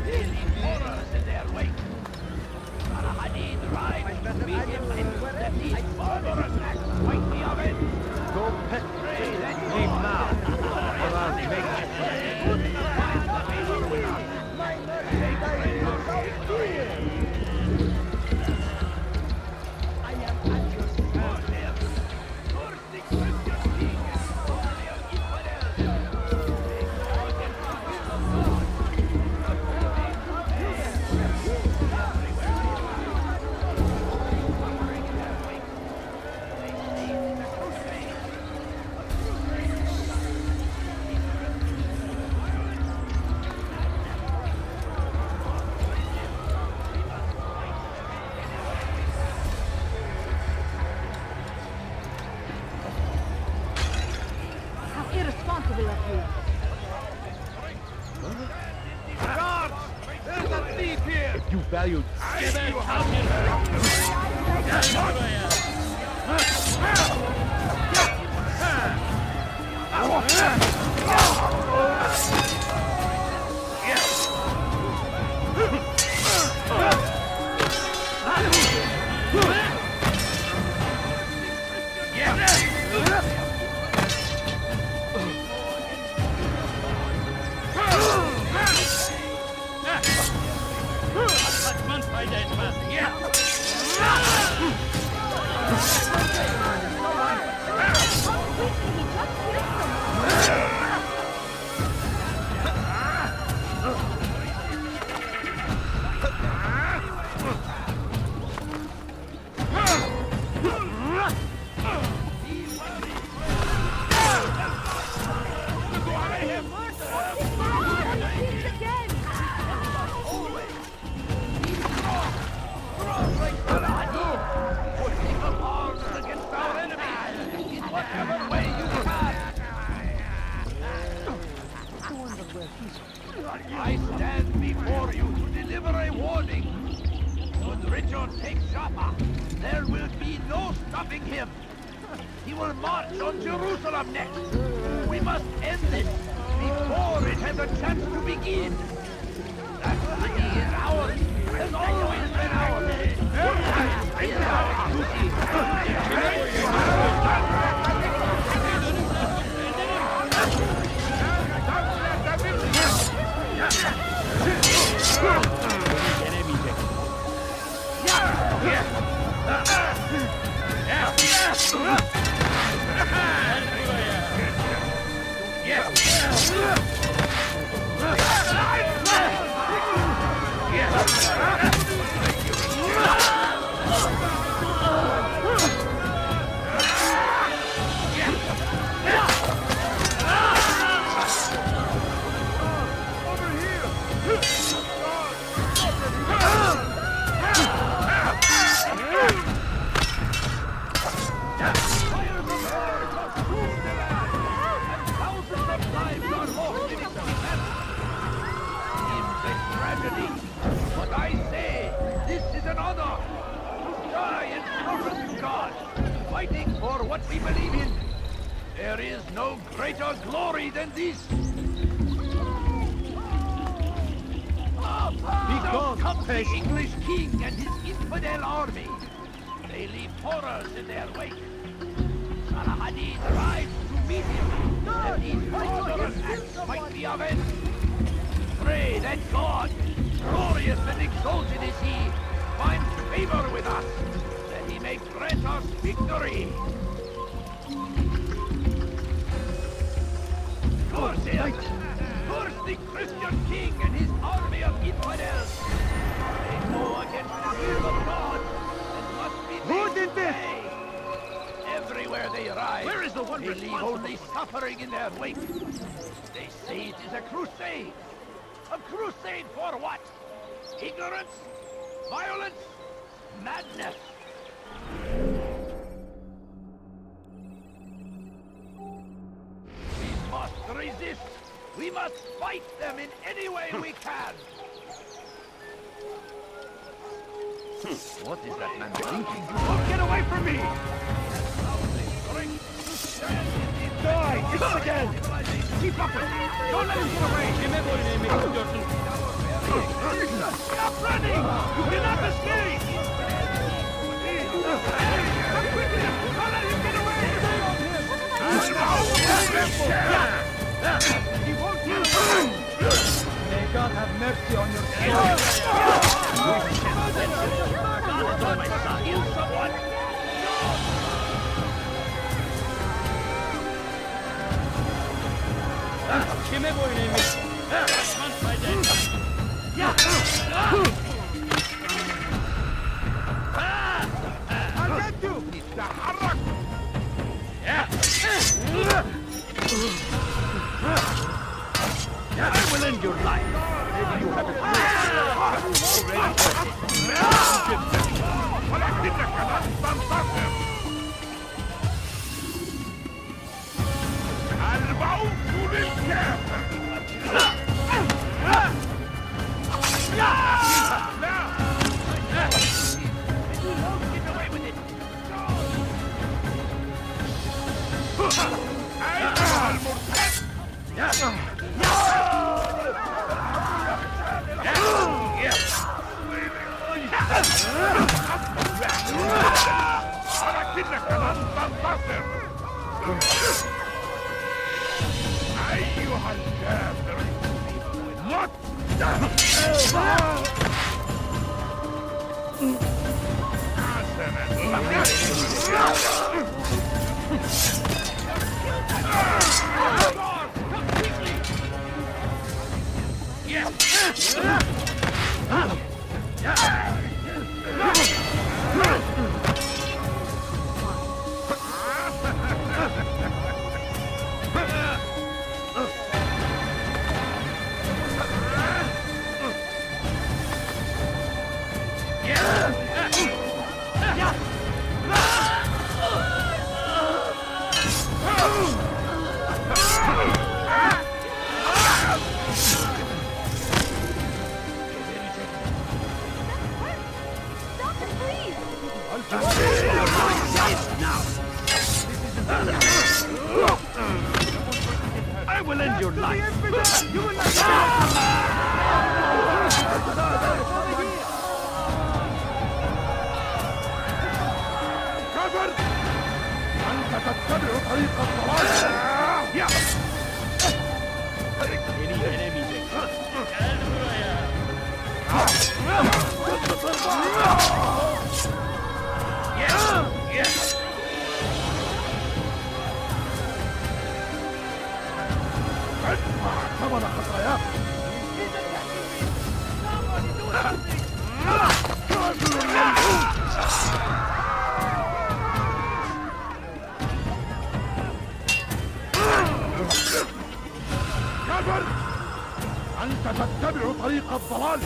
They leave horrors in their wake. Salahadin rides to meet him and let these barbarous acts fight the oven. Go pet. Leave now, or I'll make you irresponsible of you. Guards! There's a thief here! You valued. be no stopping him. He will march on Jerusalem next. We must end this before it has a chance to begin. That city is ours. Has always been ours. It is our But I say, this is an honor to die in service to God, fighting for what we believe in. There is no greater glory than this. So comes the English king and his infidel army. They leave horrors in their wake. Saladin rides to meet him, that these murderous acts might be avenged. Pray that God, glorious and exalted is he, finds favor with us, that he may grant us victory. Corsair, curse the Christian king and his army of infidels. They go against the will of God and must be Who did this? Everywhere they ride, where is the one they leave only suffering in their wake. They say it is a crusade. A crusade for what? Ignorance? Violence? Madness? We must resist. We must fight them in any way we can. What is that man thinking? Don't get away from me! Die! It's again! Keep up it! Don't let him get away! Stop running! You cannot escape! Come quickly! Don't let him get away! He won't get away! May God have mercy on your soul! God is on my side! Kill someone! Kime boyun eğmiş? Kaçman fayda etmez. I'll get you! تحرك! I will end your life. Maybe you have a أيها الكافر مت will end your life! You will not كفر! أنت تتبع طريق الضلال! يا! ثمن خطاياك كفر أنت تتبع طريق الضلال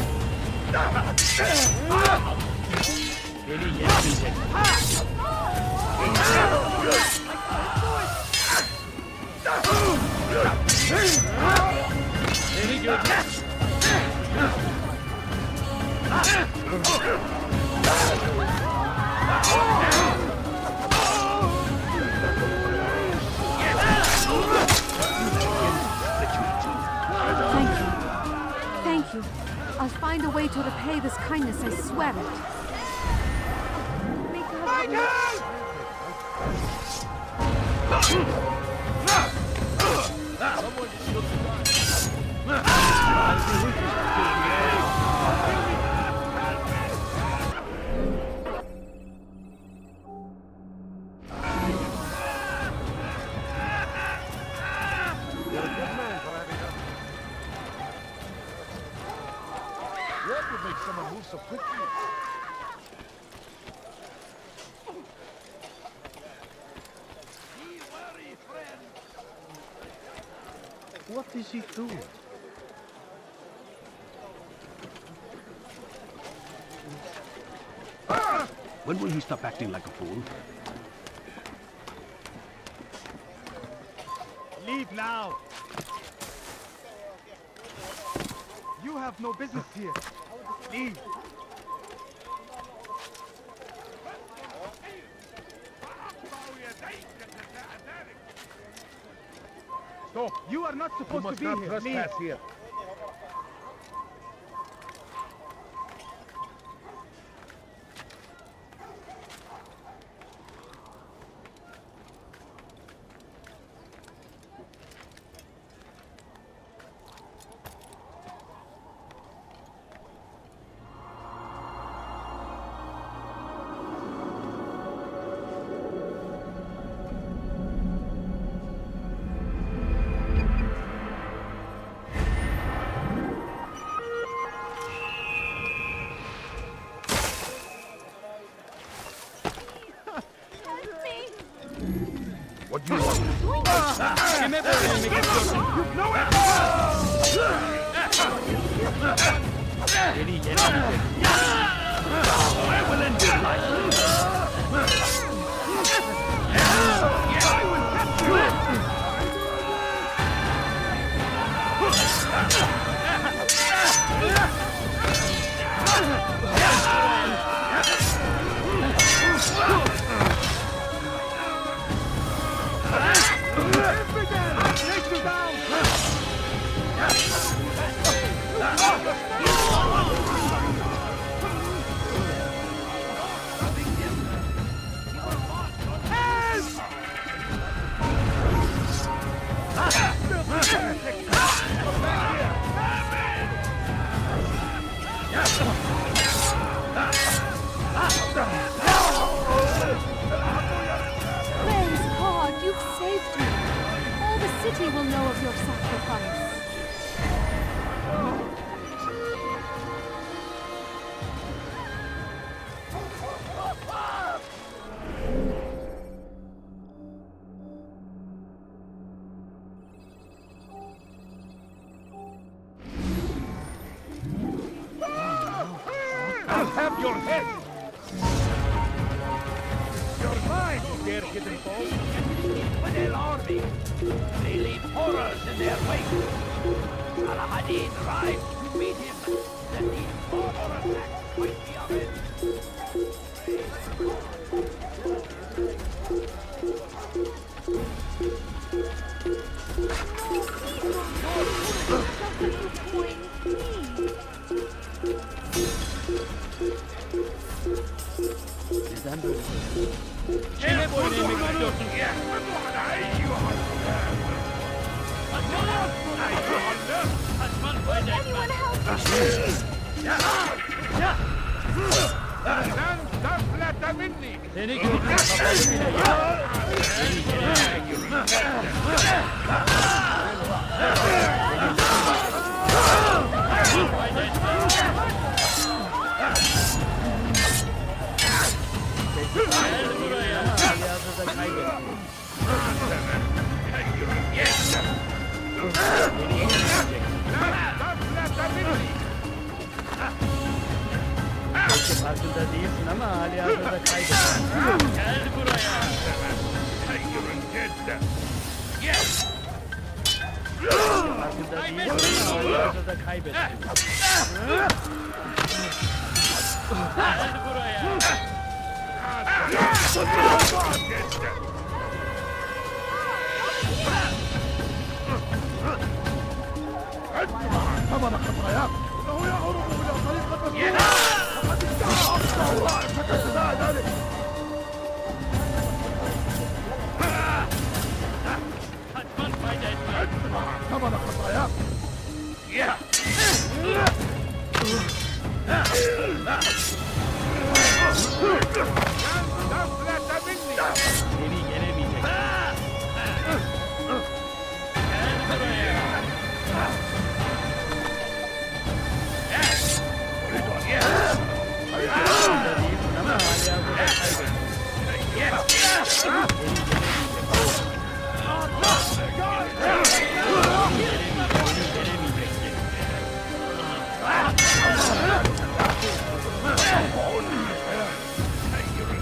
Thank you. I'll find a way to repay this kindness, I swear it. What would make someone move so quickly? Be wary, friend. What is he doing? When will he stop acting like a fool? Leave now! You have no business here. Leave. Stop! You are not supposed to be here. Leave. Here. What do you want? I will end your life! I will catch Praise God, you've saved me. All the city will know of your sacrifice. I'll have your head! You're mine, you dare hidden foe! With their army, they leave horrors in their wake! Al-Hadid rides to meet him, that these more attacks might be ahead! Kime boyun eğmek istiyorsun? Kaçman fayda etmez. لن تفلت مني Seni gördüm kapalı bile ya. Fayda etmez. Gel buraya. Yazıda kaybettim. Belki farkında değilsin ama hali hazırda kaybettin. Gel buraya. Farkında değilsin ama hali hazırda kaybettin. Gel buraya. طبعا خطاياك انه يهرب الى طريقة فقد ادعى اقصى الله فكذا ذلك Kaçman fayda etmez. طبعا خطاياك Seni yenemeyecek. Gel buraya. Farkında değilsin ama hali hazırda kaybettin.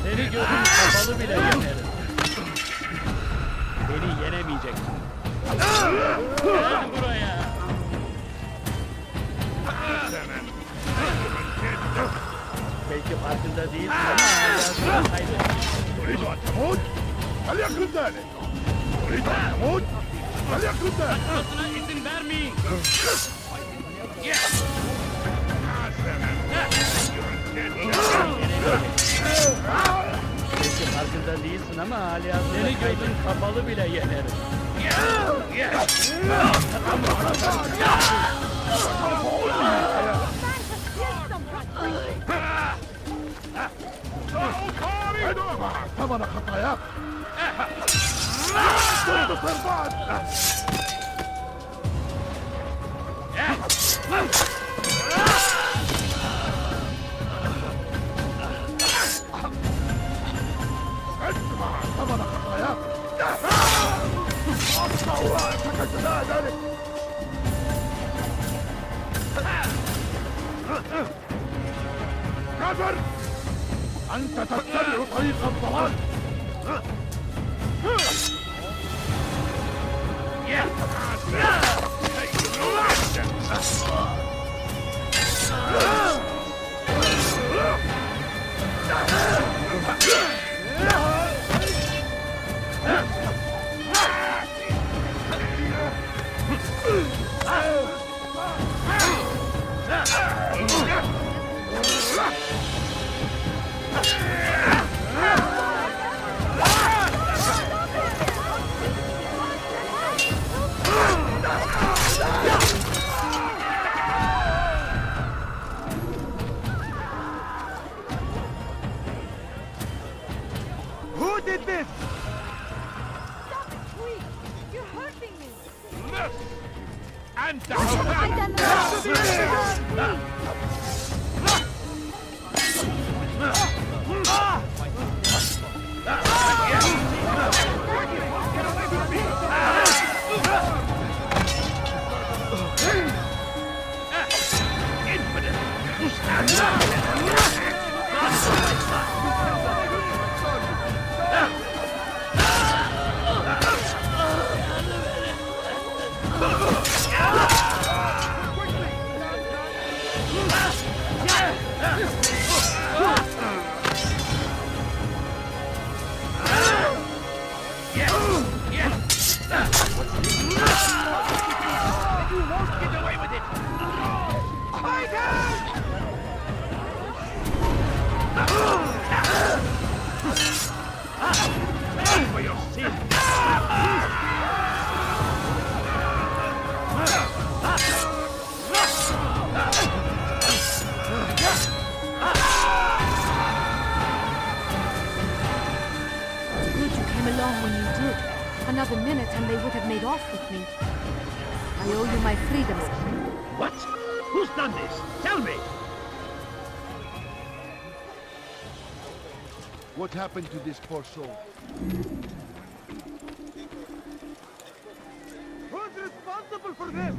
Seni gözüm kapalı bile yenerim. Beni yenemeyeceksin. Gel buraya. Belki farkında değilsin ama hayatını kaybettin. تريد ان تموت؟ فليكن ذلك تريد ان تموت؟ فليكن ذلك Kaçmasına izin vermeyin. Belki farkında değilsin ama hali hazırda seni gözün kapalı bile yenerim. طبعا خطاياك تنتصر بعد طبعا خطاياك اقصى الله فكذا ذلك كافر أنت تتبع طريق الضلال Who did this? Stop it, please! You're hurting me! أنت along when you did. Another minute and they would have made off with me. I owe you my freedom. What? Who's done this? Tell me! What happened to this poor soul? Who's responsible for this?